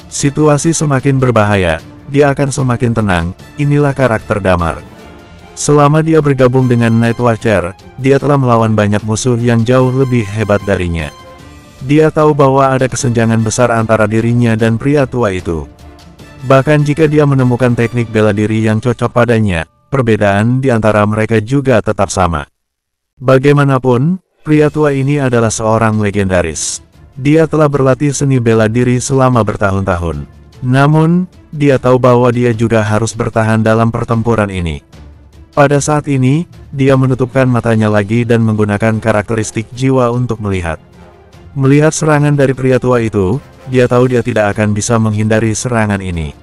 Situasi semakin berbahaya, dia akan semakin tenang, inilah karakter Damar. Selama dia bergabung dengan Night Watcher, dia telah melawan banyak musuh yang jauh lebih hebat darinya. Dia tahu bahwa ada kesenjangan besar antara dirinya dan pria tua itu. Bahkan jika dia menemukan teknik bela diri yang cocok padanya, perbedaan di antara mereka juga tetap sama. Bagaimanapun, pria tua ini adalah seorang legendaris. Dia telah berlatih seni bela diri selama bertahun-tahun. Namun, dia tahu bahwa dia juga harus bertahan dalam pertempuran ini. Pada saat ini, dia menutupkan matanya lagi dan menggunakan karakteristik jiwa untuk melihat. Melihat serangan dari pria tua itu, dia tahu dia tidak akan bisa menghindari serangan ini.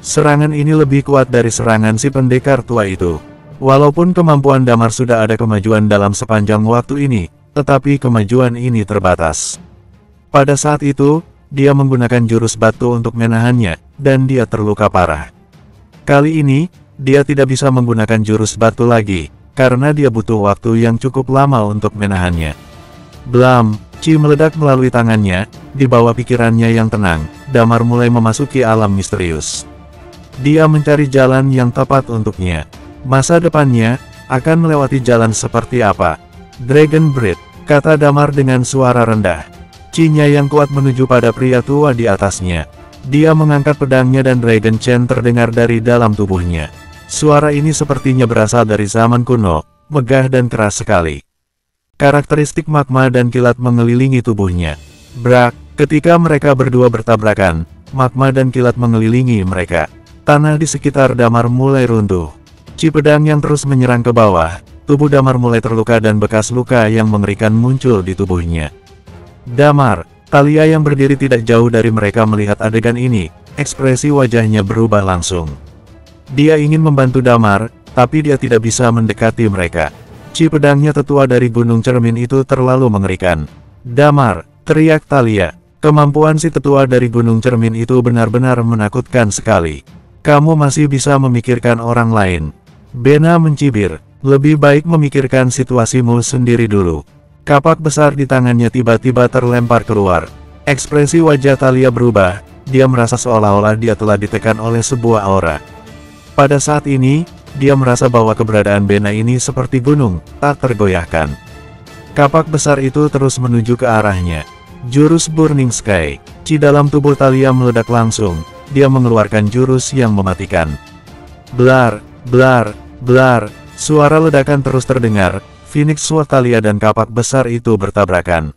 Serangan ini lebih kuat dari serangan si pendekar tua itu. Walaupun kemampuan Damar sudah ada kemajuan dalam sepanjang waktu ini, tetapi kemajuan ini terbatas. Pada saat itu, dia menggunakan jurus batu untuk menahannya, dan dia terluka parah. Kali ini, dia tidak bisa menggunakan jurus batu lagi, karena dia butuh waktu yang cukup lama untuk menahannya. Blam, Chi meledak melalui tangannya, di bawah pikirannya yang tenang, Damar mulai memasuki alam misterius. Dia mencari jalan yang tepat untuknya. Masa depannya, akan melewati jalan seperti apa? Dragon Breath, kata Damar dengan suara rendah. Chi-nya yang kuat menuju pada pria tua di atasnya. Dia mengangkat pedangnya dan Dragon Chain terdengar dari dalam tubuhnya. Suara ini sepertinya berasal dari zaman kuno, megah dan keras sekali. Karakteristik magma dan kilat mengelilingi tubuhnya. Brak, ketika mereka berdua bertabrakan, magma dan kilat mengelilingi mereka. Tanah di sekitar Damar mulai runtuh. Chi pedang yang terus menyerang ke bawah, tubuh Damar mulai terluka dan bekas luka yang mengerikan muncul di tubuhnya. Damar, Thalia yang berdiri tidak jauh dari mereka melihat adegan ini, ekspresi wajahnya berubah langsung. Dia ingin membantu Damar, tapi dia tidak bisa mendekati mereka. Chi pedangnya tetua dari Gunung Cermin itu terlalu mengerikan. Damar, teriak Thalia. Kemampuan si tetua dari Gunung Cermin itu benar-benar menakutkan sekali. Kamu masih bisa memikirkan orang lain. Bena mencibir, lebih baik memikirkan situasimu sendiri dulu. Kapak besar di tangannya tiba-tiba terlempar keluar. Ekspresi wajah Thalia berubah, dia merasa seolah-olah dia telah ditekan oleh sebuah aura. Pada saat ini, dia merasa bahwa keberadaan Bena ini seperti gunung, tak tergoyahkan. Kapak besar itu terus menuju ke arahnya. Jurus Burning Sky, Chi dalam tubuh Thalia meledak langsung, dia mengeluarkan jurus yang mematikan. Blar, blar, blar, suara ledakan terus terdengar, Phoenix Sword Thalia dan kapak besar itu bertabrakan.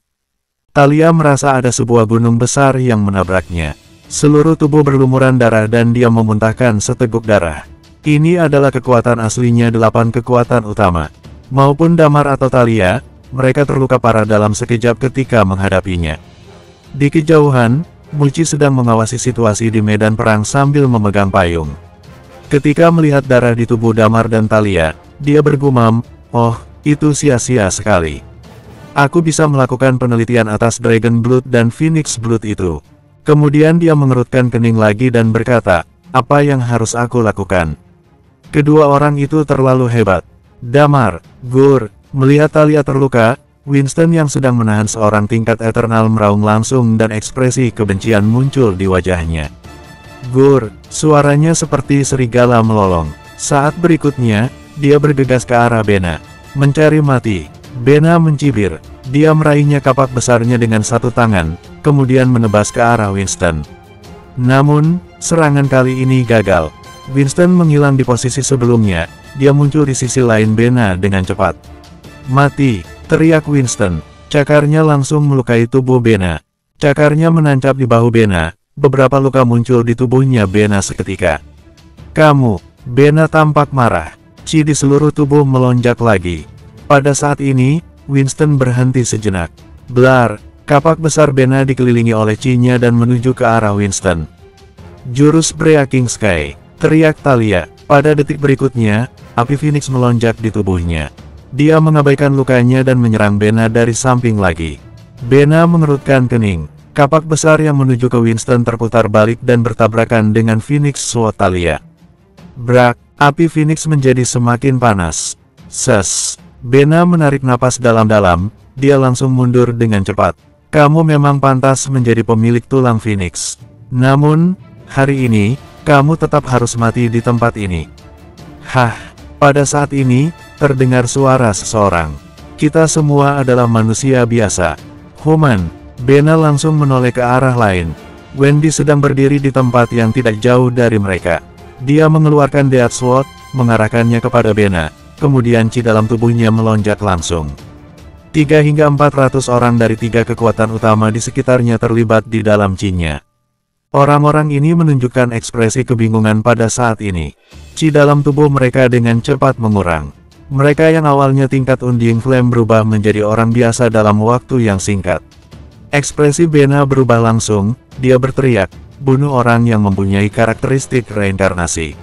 Thalia merasa ada sebuah gunung besar yang menabraknya. Seluruh tubuh berlumuran darah dan dia memuntahkan seteguk darah. Ini adalah kekuatan aslinya 8 kekuatan utama. Maupun Damar atau Thalia, mereka terluka parah dalam sekejap ketika menghadapinya. Di kejauhan, Muci sedang mengawasi situasi di medan perang sambil memegang payung. Ketika melihat darah di tubuh Damar dan Thalia, dia bergumam, "Oh, itu sia-sia sekali. Aku bisa melakukan penelitian atas Dragon Blood dan Phoenix Blood itu." Kemudian dia mengerutkan kening lagi dan berkata, "Apa yang harus aku lakukan?" Kedua orang itu terlalu hebat. Damar, Gur, melihat Thalia terluka, Winston yang sedang menahan seorang tingkat eternal meraung langsung dan ekspresi kebencian muncul di wajahnya. Gur, suaranya seperti serigala melolong. Saat berikutnya, dia bergegas ke arah Bena. Mencari mati. Bena mencibir. Dia meraihnya kapak besarnya dengan satu tangan, kemudian menebas ke arah Winston. Namun, serangan kali ini gagal. Winston menghilang di posisi sebelumnya, dia muncul di sisi lain Bena dengan cepat. "Mati!" teriak Winston. Cakarnya langsung melukai tubuh Bena. Cakarnya menancap di bahu Bena, beberapa luka muncul di tubuhnya Bena seketika. "Kamu!" Bena tampak marah. Chi di seluruh tubuh melonjak lagi. Pada saat ini, Winston berhenti sejenak. Blar, kapak besar Bena dikelilingi oleh Chi-nya dan menuju ke arah Winston. "Jurus Breaking Sky!" teriak Thalia. Pada detik berikutnya, api Phoenix melonjak di tubuhnya. Dia mengabaikan lukanya dan menyerang Bena dari samping lagi. Bena mengerutkan kening. Kapak besar yang menuju ke Winston terputar balik dan bertabrakan dengan Phoenix Sword Thalia. Brak, api Phoenix menjadi semakin panas. Ses. Bena menarik napas dalam-dalam, dia langsung mundur dengan cepat. "Kamu memang pantas menjadi pemilik tulang Phoenix. Namun, hari ini, kamu tetap harus mati di tempat ini." Hah, pada saat ini, terdengar suara seseorang. "Kita semua adalah manusia biasa. Human." Bena langsung menoleh ke arah lain. Wendy sedang berdiri di tempat yang tidak jauh dari mereka. Dia mengeluarkan Death Sword, mengarahkannya kepada Bena. Kemudian Chi dalam tubuhnya melonjak langsung. 3 hingga 400 orang dari 3 kekuatan utama di sekitarnya terlibat di dalam Chi-nya. Orang-orang ini menunjukkan ekspresi kebingungan pada saat ini. Qi dalam tubuh mereka dengan cepat mengurang. Mereka yang awalnya tingkat Undying Flame berubah menjadi orang biasa dalam waktu yang singkat. Ekspresi Bena berubah langsung, dia berteriak, bunuh orang yang mempunyai karakteristik reinkarnasi.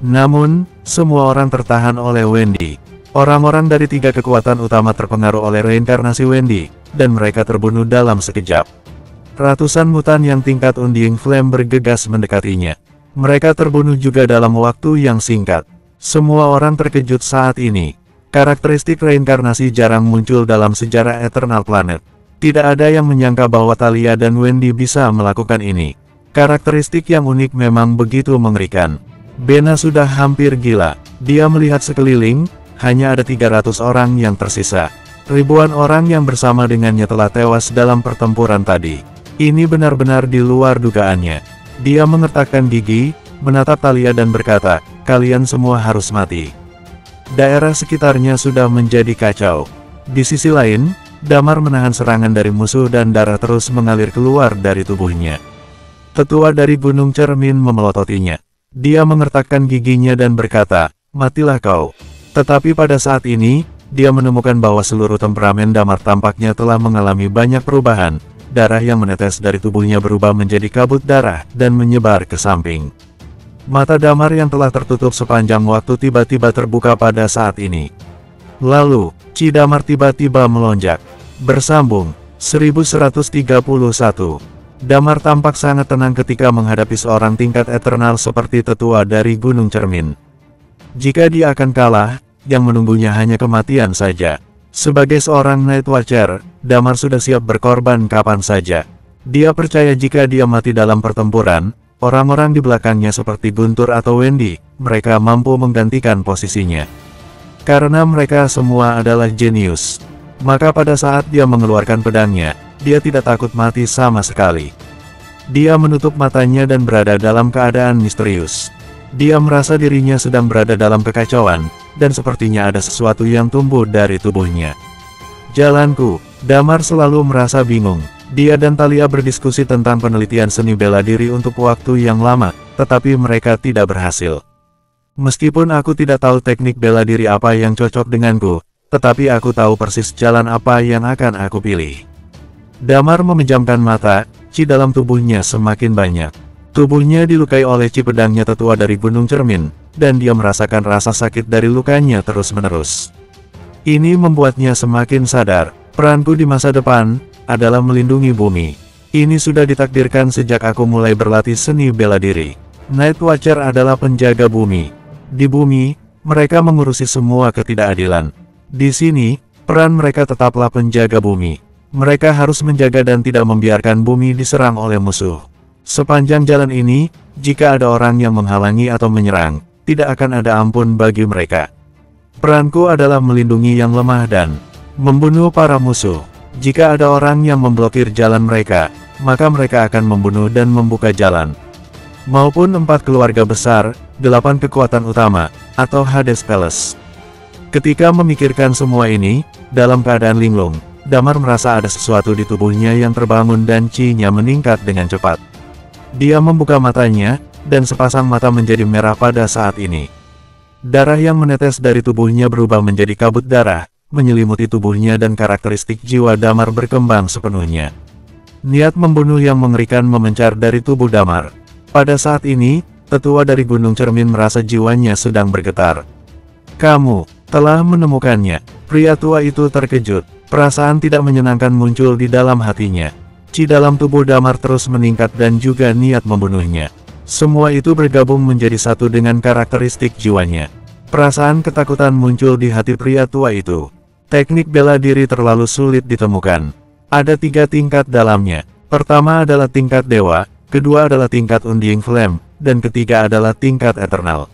Namun, semua orang tertahan oleh Wendy. Orang-orang dari 3 kekuatan utama terpengaruh oleh reinkarnasi Wendy, dan mereka terbunuh dalam sekejap. Ratusan mutan yang tingkat Undying Flame bergegas mendekatinya. Mereka terbunuh juga dalam waktu yang singkat. Semua orang terkejut saat ini. Karakteristik reinkarnasi jarang muncul dalam sejarah Eternal Planet. Tidak ada yang menyangka bahwa Thalia dan Wendy bisa melakukan ini. Karakteristik yang unik memang begitu mengerikan. Bena sudah hampir gila. Dia melihat sekeliling, hanya ada 300 orang yang tersisa. Ribuan orang yang bersama dengannya telah tewas dalam pertempuran tadi. Ini benar-benar di luar dugaannya. Dia mengertakkan gigi, menatap Thalia dan berkata, kalian semua harus mati. Daerah sekitarnya sudah menjadi kacau. Di sisi lain, Damar menahan serangan dari musuh dan darah terus mengalir keluar dari tubuhnya. Tetua dari Gunung Cermin memelototinya. Dia mengertakkan giginya dan berkata, matilah kau. Tetapi pada saat ini, dia menemukan bahwa seluruh temperamen Damar tampaknya telah mengalami banyak perubahan. Darah yang menetes dari tubuhnya berubah menjadi kabut darah dan menyebar ke samping. Mata Damar yang telah tertutup sepanjang waktu tiba-tiba terbuka pada saat ini. Lalu, Qi Damar tiba-tiba melonjak. Bersambung, 1131. Damar tampak sangat tenang ketika menghadapi seorang tingkat eternal seperti tetua dari Gunung Cermin. Jika dia akan kalah, yang menunggunya hanya kematian saja. Sebagai seorang Night Watcher, Damar sudah siap berkorban kapan saja. Dia percaya jika dia mati dalam pertempuran, orang-orang di belakangnya seperti Guntur atau Wendy, mereka mampu menggantikan posisinya. Karena mereka semua adalah jenius. Maka pada saat dia mengeluarkan pedangnya, dia tidak takut mati sama sekali. Dia menutup matanya dan berada dalam keadaan misterius. Dia merasa dirinya sedang berada dalam kekacauan, dan sepertinya ada sesuatu yang tumbuh dari tubuhnya. Jalanku, Damar selalu merasa bingung. Dia dan Thalia berdiskusi tentang penelitian seni bela diri untuk waktu yang lama, tetapi mereka tidak berhasil. Meskipun aku tidak tahu teknik bela diri apa yang cocok denganku, tetapi aku tahu persis jalan apa yang akan aku pilih. Damar memejamkan mata, Qi dalam tubuhnya semakin banyak. Tubuhnya dilukai oleh Qi pedangnya tetua dari Gunung Cermin, dan dia merasakan rasa sakit dari lukanya terus-menerus. Ini membuatnya semakin sadar, peranku di masa depan adalah melindungi bumi. Ini sudah ditakdirkan sejak aku mulai berlatih seni bela diri. Night Watcher adalah penjaga bumi. Di bumi, mereka mengurusi semua ketidakadilan. Di sini, peran mereka tetaplah penjaga bumi. Mereka harus menjaga dan tidak membiarkan bumi diserang oleh musuh. Sepanjang jalan ini, jika ada orang yang menghalangi atau menyerang, tidak akan ada ampun bagi mereka. Peranku adalah melindungi yang lemah dan membunuh para musuh. Jika ada orang yang memblokir jalan mereka, maka mereka akan membunuh dan membuka jalan. Maupun 4 keluarga besar, 8 kekuatan utama, atau Hades Palace. Ketika memikirkan semua ini, dalam keadaan linglung, Damar merasa ada sesuatu di tubuhnya yang terbangun dan Qi-nya meningkat dengan cepat. Dia membuka matanya, dan sepasang mata menjadi merah pada saat ini. Darah yang menetes dari tubuhnya berubah menjadi kabut darah, menyelimuti tubuhnya dan karakteristik jiwa Damar berkembang sepenuhnya. Niat membunuh yang mengerikan memencar dari tubuh Damar. Pada saat ini, tetua dari Gunung Cermin merasa jiwanya sedang bergetar. Kamu telah menemukannya. Pria tua itu terkejut. Perasaan tidak menyenangkan muncul di dalam hatinya. Qi dalam tubuh Damar terus meningkat dan juga niat membunuhnya. Semua itu bergabung menjadi satu dengan karakteristik jiwanya. Perasaan ketakutan muncul di hati pria tua itu. Teknik bela diri terlalu sulit ditemukan. Ada 3 tingkat dalamnya. Pertama adalah tingkat dewa, kedua adalah tingkat Undying Flame, dan ketiga adalah tingkat eternal.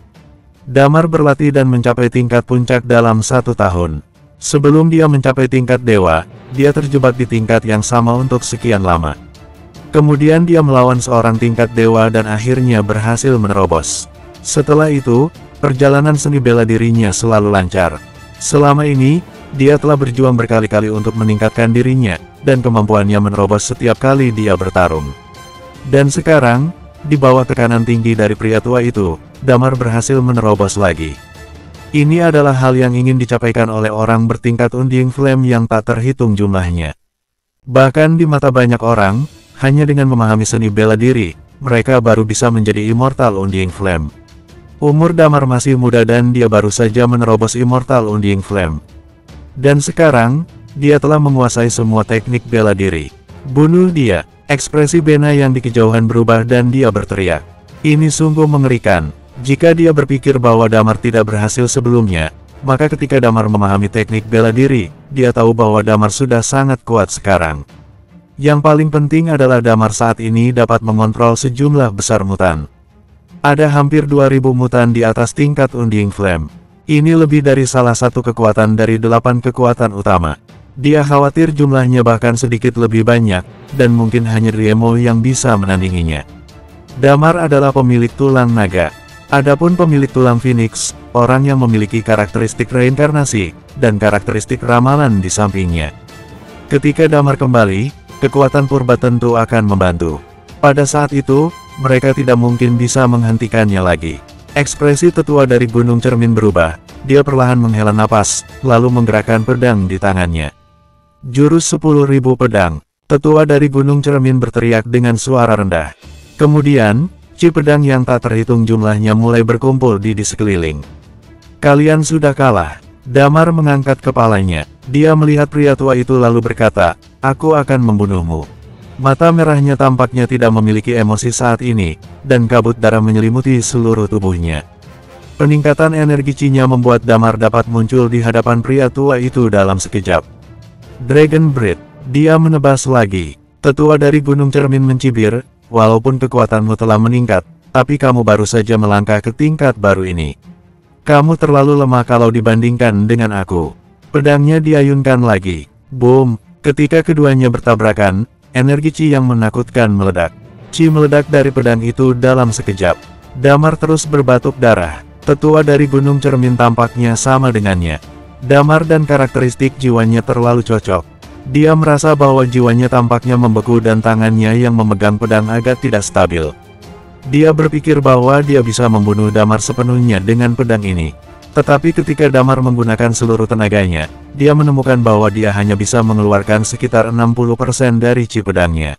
Damar berlatih dan mencapai tingkat puncak dalam 1 tahun. Sebelum dia mencapai tingkat dewa, dia terjebak di tingkat yang sama untuk sekian lama. Kemudian dia melawan seorang tingkat dewa dan akhirnya berhasil menerobos. Setelah itu, perjalanan seni bela dirinya selalu lancar. Selama ini, dia telah berjuang berkali-kali untuk meningkatkan dirinya, dan kemampuannya menerobos setiap kali dia bertarung. Dan sekarang, di bawah tekanan tinggi dari pria tua itu, Damar berhasil menerobos lagi. Ini adalah hal yang ingin dicapaikan oleh orang bertingkat Undying Flame yang tak terhitung jumlahnya. Bahkan di mata banyak orang, hanya dengan memahami seni bela diri, mereka baru bisa menjadi Immortal Undying Flame. Umur Damar masih muda dan dia baru saja menerobos Immortal Undying Flame. Dan sekarang, dia telah menguasai semua teknik bela diri. Bunuh dia! Ekspresi Bena yang di kejauhan berubah dan dia berteriak. Ini sungguh mengerikan. Jika dia berpikir bahwa Damar tidak berhasil sebelumnya, maka ketika Damar memahami teknik bela diri, dia tahu bahwa Damar sudah sangat kuat sekarang. Yang paling penting adalah Damar saat ini dapat mengontrol sejumlah besar mutan. Ada hampir 2000 mutan di atas tingkat Undying Flame. Ini lebih dari salah satu kekuatan dari 8 kekuatan utama. Dia khawatir jumlahnya bahkan sedikit lebih banyak, dan mungkin hanya Riemo yang bisa menandinginya. Damar adalah pemilik tulang naga. Adapun pemilik tulang Phoenix, orang yang memiliki karakteristik reinkarnasi, dan karakteristik ramalan di sampingnya. Ketika Damar kembali, kekuatan purba tentu akan membantu. Pada saat itu, mereka tidak mungkin bisa menghentikannya lagi. Ekspresi tetua dari Gunung Cermin berubah, dia perlahan menghela napas, lalu menggerakkan pedang di tangannya. Jurus 10.000 pedang, tetua dari Gunung Cermin berteriak dengan suara rendah. Kemudian, Ci pedang yang tak terhitung jumlahnya mulai berkumpul di sekeliling. Kalian sudah kalah. Damar mengangkat kepalanya. Dia melihat pria tua itu lalu berkata, aku akan membunuhmu. Mata merahnya tampaknya tidak memiliki emosi saat ini, dan kabut darah menyelimuti seluruh tubuhnya. Peningkatan energi Ci-nya membuat Damar dapat muncul di hadapan pria tua itu dalam sekejap. Dragon Breath, dia menebas lagi. Tetua dari Gunung Cermin mencibir, walaupun kekuatanmu telah meningkat, tapi kamu baru saja melangkah ke tingkat baru ini. Kamu terlalu lemah kalau dibandingkan dengan aku. Pedangnya diayunkan lagi. Boom! Ketika keduanya bertabrakan, energi Ci yang menakutkan meledak. Ci meledak dari pedang itu dalam sekejap. Damar terus berbatuk darah. Tetua dari Gunung Cermin tampaknya sama dengannya. Damar dan karakteristik jiwanya terlalu cocok. Dia merasa bahwa jiwanya tampaknya membeku dan tangannya yang memegang pedang agak tidak stabil. Dia berpikir bahwa dia bisa membunuh Damar sepenuhnya dengan pedang ini. Tetapi ketika Damar menggunakan seluruh tenaganya, dia menemukan bahwa dia hanya bisa mengeluarkan sekitar 60% dari ci pedangnya.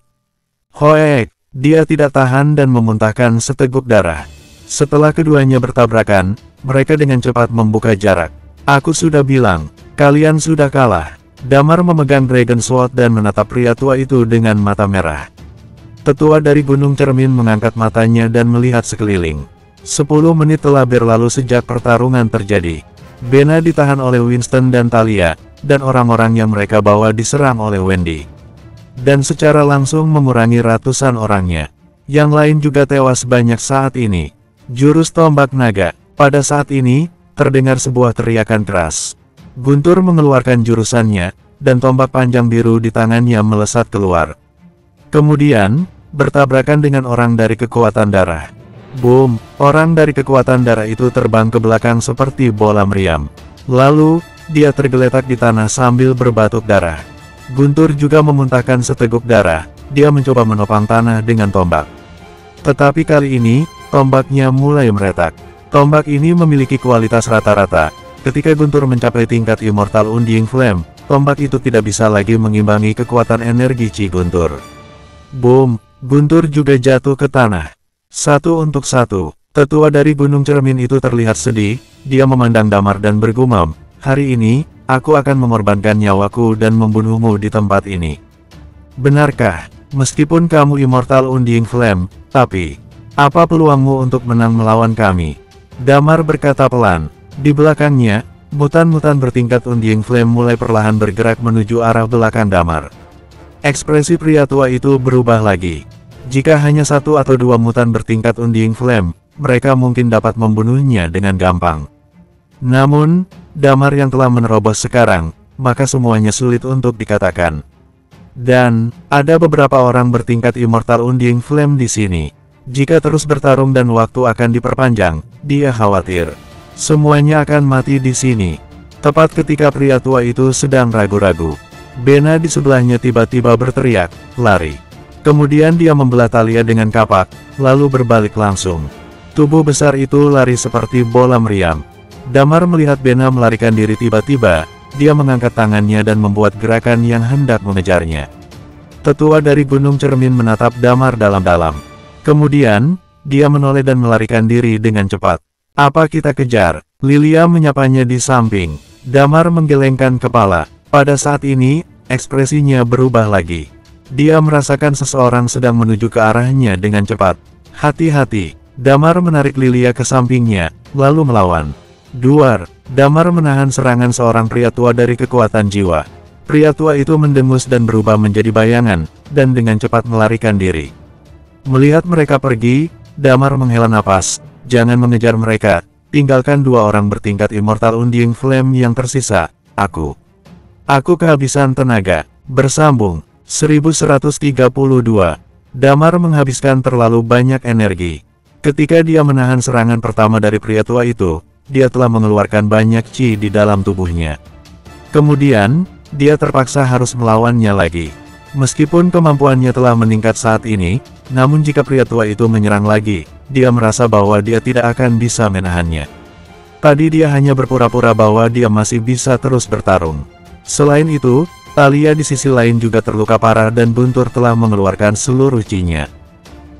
Hoek! Dia tidak tahan dan memuntahkan seteguk darah. Setelah keduanya bertabrakan, mereka dengan cepat membuka jarak. Aku sudah bilang, kalian sudah kalah. Damar memegang Dragon Sword dan menatap pria tua itu dengan mata merah. Tetua dari Gunung Cermin mengangkat matanya dan melihat sekeliling. 10 menit telah berlalu sejak pertarungan terjadi. Bena ditahan oleh Winston dan Talia, dan orang-orang yang mereka bawa diserang oleh Wendy. Dan secara langsung mengurangi ratusan orangnya. Yang lain juga tewas banyak saat ini. Jurus tombak naga. Pada saat ini, terdengar sebuah teriakan keras. Guntur mengeluarkan jurusannya, dan tombak panjang biru di tangannya melesat keluar. Kemudian, bertabrakan dengan orang dari kekuatan darah. Boom! Orang dari kekuatan darah itu terbang ke belakang seperti bola meriam. Lalu, dia tergeletak di tanah sambil berbatuk darah. Guntur juga memuntahkan seteguk darah, dia mencoba menopang tanah dengan tombak. Tetapi kali ini, tombaknya mulai meretak. Tombak ini memiliki kualitas rata-rata. Ketika Guntur mencapai tingkat Immortal Undying Flame, tombak itu tidak bisa lagi mengimbangi kekuatan energi Ci Guntur. Boom! Guntur juga jatuh ke tanah. Satu untuk satu, tetua dari Gunung Cermin itu terlihat sedih, dia memandang Damar dan bergumam, hari ini, aku akan mengorbankan nyawaku dan membunuhmu di tempat ini. Benarkah, meskipun kamu Immortal Undying Flame, tapi, apa peluangmu untuk menang melawan kami? Damar berkata pelan. Di belakangnya, mutan-mutan bertingkat Undying Flame mulai perlahan bergerak menuju arah belakang Damar. Ekspresi pria tua itu berubah lagi. Jika hanya 1 atau 2 mutan bertingkat Undying Flame, mereka mungkin dapat membunuhnya dengan gampang. Namun, Damar yang telah menerobos sekarang, maka semuanya sulit untuk dikatakan. Dan, ada beberapa orang bertingkat Immortal Undying Flame di sini. Jika terus bertarung dan waktu akan diperpanjang, dia khawatir semuanya akan mati di sini. Tepat ketika pria tua itu sedang ragu-ragu, Bena di sebelahnya tiba-tiba berteriak, lari. Kemudian dia membelah Thalia dengan kapak, lalu berbalik langsung. Tubuh besar itu lari seperti bola meriam. Damar melihat Bena melarikan diri tiba-tiba, dia mengangkat tangannya dan membuat gerakan yang hendak mengejarnya. Tetua dari Gunung Cermin menatap Damar dalam-dalam. Kemudian, dia menoleh dan melarikan diri dengan cepat. Apa kita kejar? Lilia menyapanya di samping. Damar menggelengkan kepala. Pada saat ini, ekspresinya berubah lagi. Dia merasakan seseorang sedang menuju ke arahnya dengan cepat. Hati-hati. Damar menarik Lilia ke sampingnya, lalu melawan. Duar. Damar menahan serangan seorang pria tua dari kekuatan jiwa. Pria tua itu mendengus dan berubah menjadi bayangan, dan dengan cepat melarikan diri. Melihat mereka pergi, Damar menghela napas. Jangan mengejar mereka, tinggalkan dua orang bertingkat Immortal Undying Flame yang tersisa. Aku kehabisan tenaga. Bersambung. 1132. Damar menghabiskan terlalu banyak energi. Ketika dia menahan serangan pertama dari pria tua itu, dia telah mengeluarkan banyak chi di dalam tubuhnya. Kemudian, dia terpaksa harus melawannya lagi. Meskipun kemampuannya telah meningkat saat ini, namun jika pria tua itu menyerang lagi, dia merasa bahwa dia tidak akan bisa menahannya. Tadi dia hanya berpura-pura bahwa dia masih bisa terus bertarung. Selain itu, Thalia di sisi lain juga terluka parah dan Guntur telah mengeluarkan seluruh chi-nya.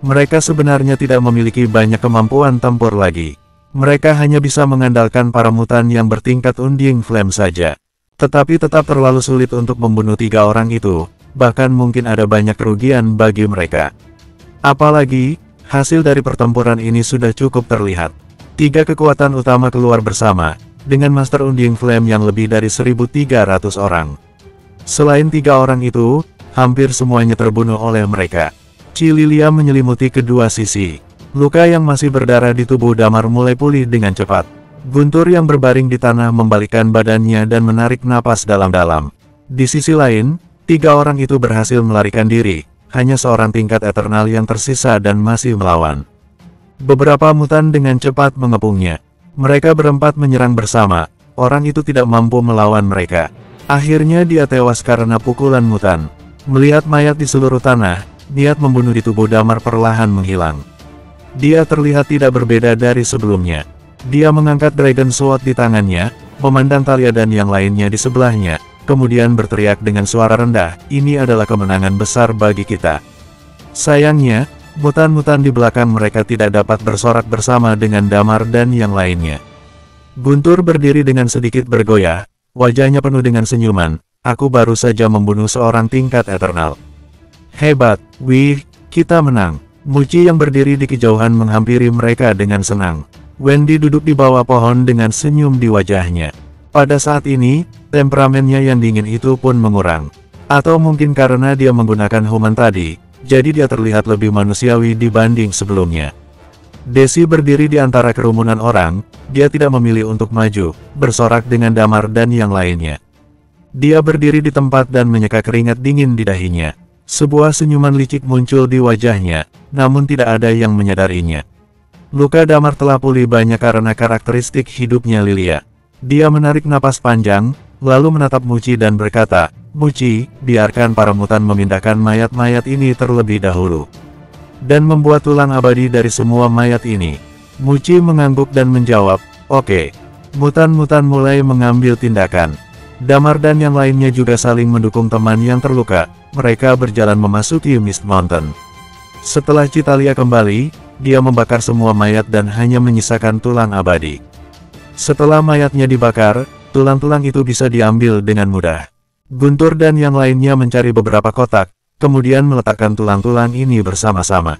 Mereka sebenarnya tidak memiliki banyak kemampuan tempur lagi. Mereka hanya bisa mengandalkan para mutan yang bertingkat Undying Flame saja. Tetapi tetap terlalu sulit untuk membunuh tiga orang itu, bahkan mungkin ada banyak kerugian bagi mereka. Apalagi, hasil dari pertempuran ini sudah cukup terlihat. Tiga kekuatan utama keluar bersama, dengan Master Undying Flame yang lebih dari 1.300 orang. Selain tiga orang itu, hampir semuanya terbunuh oleh mereka. Chi Lilia menyelimuti kedua sisi. Luka yang masih berdarah di tubuh Damar mulai pulih dengan cepat. Guntur yang berbaring di tanah membalikkan badannya dan menarik napas dalam-dalam. Di sisi lain, tiga orang itu berhasil melarikan diri. Hanya seorang tingkat eternal yang tersisa dan masih melawan. Beberapa mutan dengan cepat mengepungnya. Mereka berempat menyerang bersama. Orang itu tidak mampu melawan mereka. Akhirnya dia tewas karena pukulan mutan. Melihat mayat di seluruh tanah, niat membunuh di tubuh Damar perlahan menghilang. Dia terlihat tidak berbeda dari sebelumnya. Dia mengangkat Dragon Sword di tangannya, memandang Thalia dan yang lainnya di sebelahnya, kemudian berteriak dengan suara rendah, "Ini adalah kemenangan besar bagi kita." Sayangnya, mutan-mutan di belakang mereka tidak dapat bersorak bersama dengan Damar dan yang lainnya. Guntur berdiri dengan sedikit bergoyah, wajahnya penuh dengan senyuman. "Aku baru saja membunuh seorang tingkat eternal. Hebat, wih, kita menang." Muci yang berdiri di kejauhan menghampiri mereka dengan senang. Wendy duduk di bawah pohon dengan senyum di wajahnya. Pada saat ini, temperamennya yang dingin itu pun mengurang. Atau mungkin karena dia menggunakan human tadi, jadi dia terlihat lebih manusiawi dibanding sebelumnya. Desi berdiri di antara kerumunan orang, dia tidak memilih untuk maju, bersorak dengan Damar dan yang lainnya. Dia berdiri di tempat dan menyeka keringat dingin di dahinya. Sebuah senyuman licik muncul di wajahnya, namun tidak ada yang menyadarinya. Luka Damar telah pulih banyak karena karakteristik hidupnya Lilia. Dia menarik napas panjang, lalu menatap Muci dan berkata, "Muci, biarkan para mutan memindahkan mayat-mayat ini terlebih dahulu. Dan membuat tulang abadi dari semua mayat ini." Muci mengangguk dan menjawab, "Oke." Mutan-mutan mulai mengambil tindakan. Damar dan yang lainnya juga saling mendukung teman yang terluka. Mereka berjalan memasuki Mist Mountain. Setelah Thalia kembali, dia membakar semua mayat dan hanya menyisakan tulang abadi. Setelah mayatnya dibakar, tulang-tulang itu bisa diambil dengan mudah. Guntur dan yang lainnya mencari beberapa kotak, kemudian meletakkan tulang-tulang ini bersama-sama.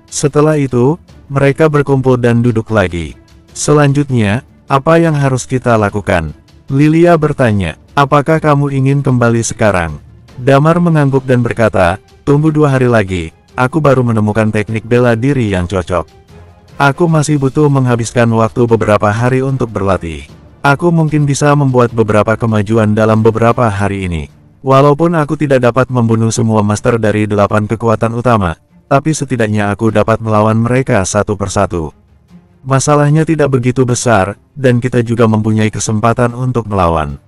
Setelah itu, mereka berkumpul dan duduk lagi. Selanjutnya, apa yang harus kita lakukan? Lilia bertanya, "Apakah kamu ingin kembali sekarang?" Damar mengangguk dan berkata, "Tunggu 2 hari lagi, aku baru menemukan teknik bela diri yang cocok. Aku masih butuh menghabiskan waktu beberapa hari untuk berlatih. Aku mungkin bisa membuat beberapa kemajuan dalam beberapa hari ini. Walaupun aku tidak dapat membunuh semua master dari 8 kekuatan utama, tapi setidaknya aku dapat melawan mereka satu persatu. Masalahnya tidak begitu besar, dan kita juga mempunyai kesempatan untuk melawan."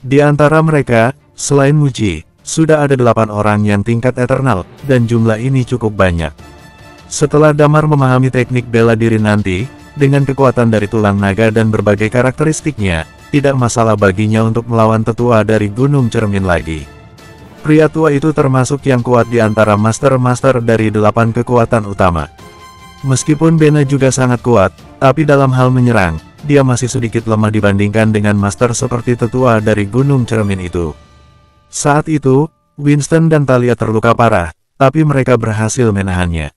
Di antara mereka, selain Muci, sudah ada 8 orang yang tingkat eternal, dan jumlah ini cukup banyak. Setelah Damar memahami teknik bela diri nanti, dengan kekuatan dari tulang naga dan berbagai karakteristiknya, tidak masalah baginya untuk melawan tetua dari Gunung Cermin lagi. Pria tua itu termasuk yang kuat di antara master-master dari 8 kekuatan utama. Meskipun Bena juga sangat kuat, tapi dalam hal menyerang, dia masih sedikit lemah dibandingkan dengan master seperti tetua dari Gunung Cermin itu. Saat itu, Winston dan Thalia terluka parah, tapi mereka berhasil menahannya.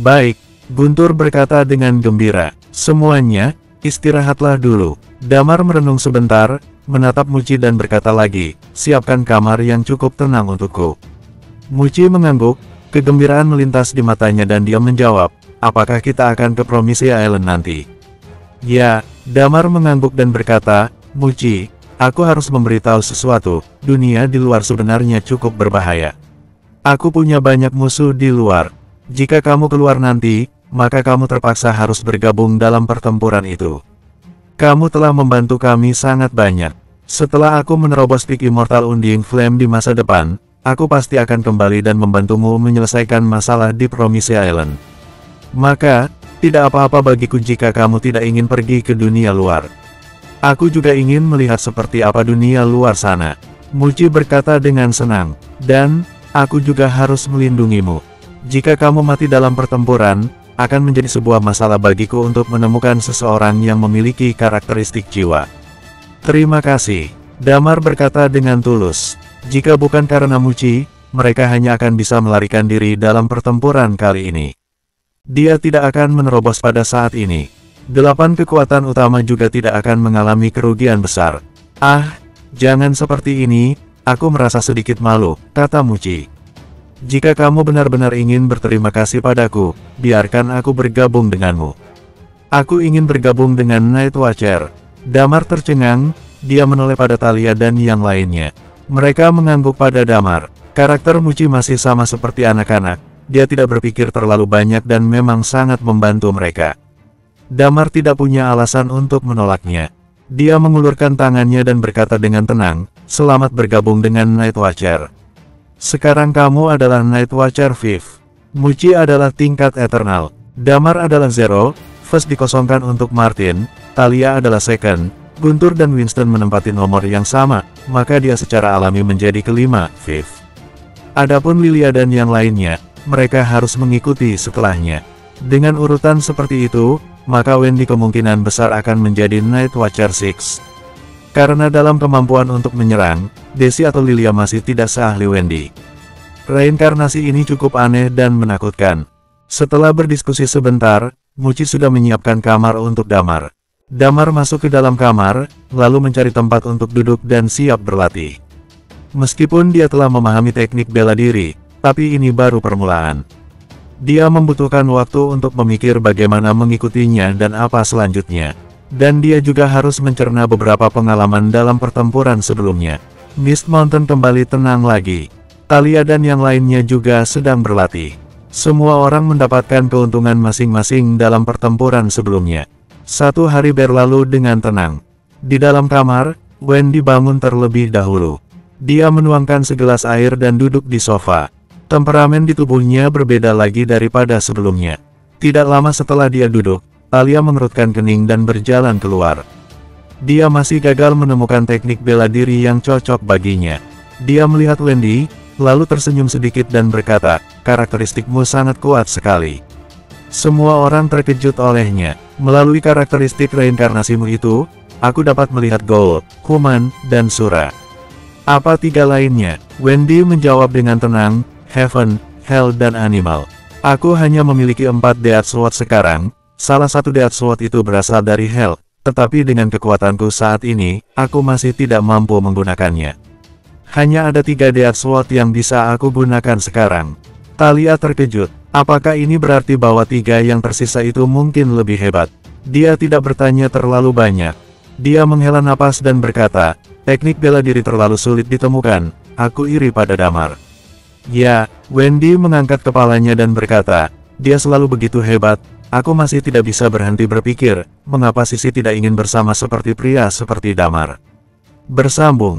Baik, Guntur berkata dengan gembira. Semuanya, istirahatlah dulu. Damar merenung sebentar, menatap Muci dan berkata lagi, siapkan kamar yang cukup tenang untukku. Muci mengangguk, kegembiraan melintas di matanya dan dia menjawab, apakah kita akan ke Promisia Island nanti? Ya, Damar mengangguk dan berkata, Muci, aku harus memberitahu sesuatu, dunia di luar sebenarnya cukup berbahaya. Aku punya banyak musuh di luar. Jika kamu keluar nanti, maka kamu terpaksa harus bergabung dalam pertempuran itu. Kamu telah membantu kami sangat banyak. Setelah aku menerobos peak Immortal Undying Flame di masa depan, aku pasti akan kembali dan membantumu menyelesaikan masalah di Promisia Island. Maka, tidak apa-apa bagiku jika kamu tidak ingin pergi ke dunia luar. Aku juga ingin melihat seperti apa dunia luar sana. Muci berkata dengan senang, dan, aku juga harus melindungimu. Jika kamu mati dalam pertempuran, akan menjadi sebuah masalah bagiku untuk menemukan seseorang yang memiliki karakteristik jiwa. Terima kasih, Damar berkata dengan tulus. Jika bukan karena Muci, mereka hanya akan bisa melarikan diri dalam pertempuran kali ini. Dia tidak akan menerobos pada saat ini. 8 kekuatan utama juga tidak akan mengalami kerugian besar. Ah, jangan seperti ini, aku merasa sedikit malu, kata Muci. Jika kamu benar-benar ingin berterima kasih padaku, biarkan aku bergabung denganmu. Aku ingin bergabung dengan Night Watcher. Damar tercengang, dia menoleh pada Thalia dan yang lainnya. Mereka mengangguk pada Damar. Karakter Muci masih sama seperti anak-anak, dia tidak berpikir terlalu banyak dan memang sangat membantu mereka. Damar tidak punya alasan untuk menolaknya. Dia mengulurkan tangannya dan berkata dengan tenang, selamat bergabung dengan Night Watcher. Sekarang kamu adalah Night Watcher 5. Muci adalah tingkat eternal. Damar adalah Zero, First dikosongkan untuk Martin, Thalia adalah Second, Guntur dan Winston menempati nomor yang sama, maka dia secara alami menjadi kelima, 5th. Adapun Lilia dan yang lainnya, mereka harus mengikuti setelahnya. Dengan urutan seperti itu, maka Wendy kemungkinan besar akan menjadi Night Watcher 6. Karena dalam kemampuan untuk menyerang, Desi atau Lilia masih tidak seahli Wendy. Reinkarnasi ini cukup aneh dan menakutkan. Setelah berdiskusi sebentar, Muci sudah menyiapkan kamar untuk Damar. Damar masuk ke dalam kamar, lalu mencari tempat untuk duduk dan siap berlatih. Meskipun dia telah memahami teknik bela diri, tapi ini baru permulaan. Dia membutuhkan waktu untuk memikir bagaimana mengikutinya dan apa selanjutnya. Dan dia juga harus mencerna beberapa pengalaman dalam pertempuran sebelumnya. Mist Mountain kembali tenang lagi. Thalia dan yang lainnya juga sedang berlatih. Semua orang mendapatkan keuntungan masing-masing dalam pertempuran sebelumnya. 1 hari berlalu dengan tenang. Di dalam kamar, Wendy bangun terlebih dahulu. Dia menuangkan segelas air dan duduk di sofa. Temperamen di tubuhnya berbeda lagi daripada sebelumnya. Tidak lama setelah dia duduk, Thalia mengerutkan kening dan berjalan keluar. Dia masih gagal menemukan teknik bela diri yang cocok baginya. Dia melihat Wendy, lalu tersenyum sedikit dan berkata, karakteristikmu sangat kuat sekali. Semua orang terkejut olehnya. Melalui karakteristik reinkarnasimu itu, aku dapat melihat Gold, Human, dan Sura. Apa 3 lainnya? Wendy menjawab dengan tenang, Heaven, Hell dan Animal. Aku hanya memiliki 4 Death Sword sekarang. Salah satu Death Sword itu berasal dari Hell, tetapi dengan kekuatanku saat ini, aku masih tidak mampu menggunakannya. Hanya ada 3 Death Sword yang bisa aku gunakan sekarang. Thalia terkejut. Apakah ini berarti bahwa 3 yang tersisa itu mungkin lebih hebat? Dia tidak bertanya terlalu banyak. Dia menghela napas dan berkata, teknik bela diri terlalu sulit ditemukan, aku iri pada Damar. Ya, Wendy mengangkat kepalanya dan berkata, dia selalu begitu hebat. Aku masih tidak bisa berhenti berpikir, mengapa Sisi tidak ingin bersama seperti pria seperti Damar. Bersambung.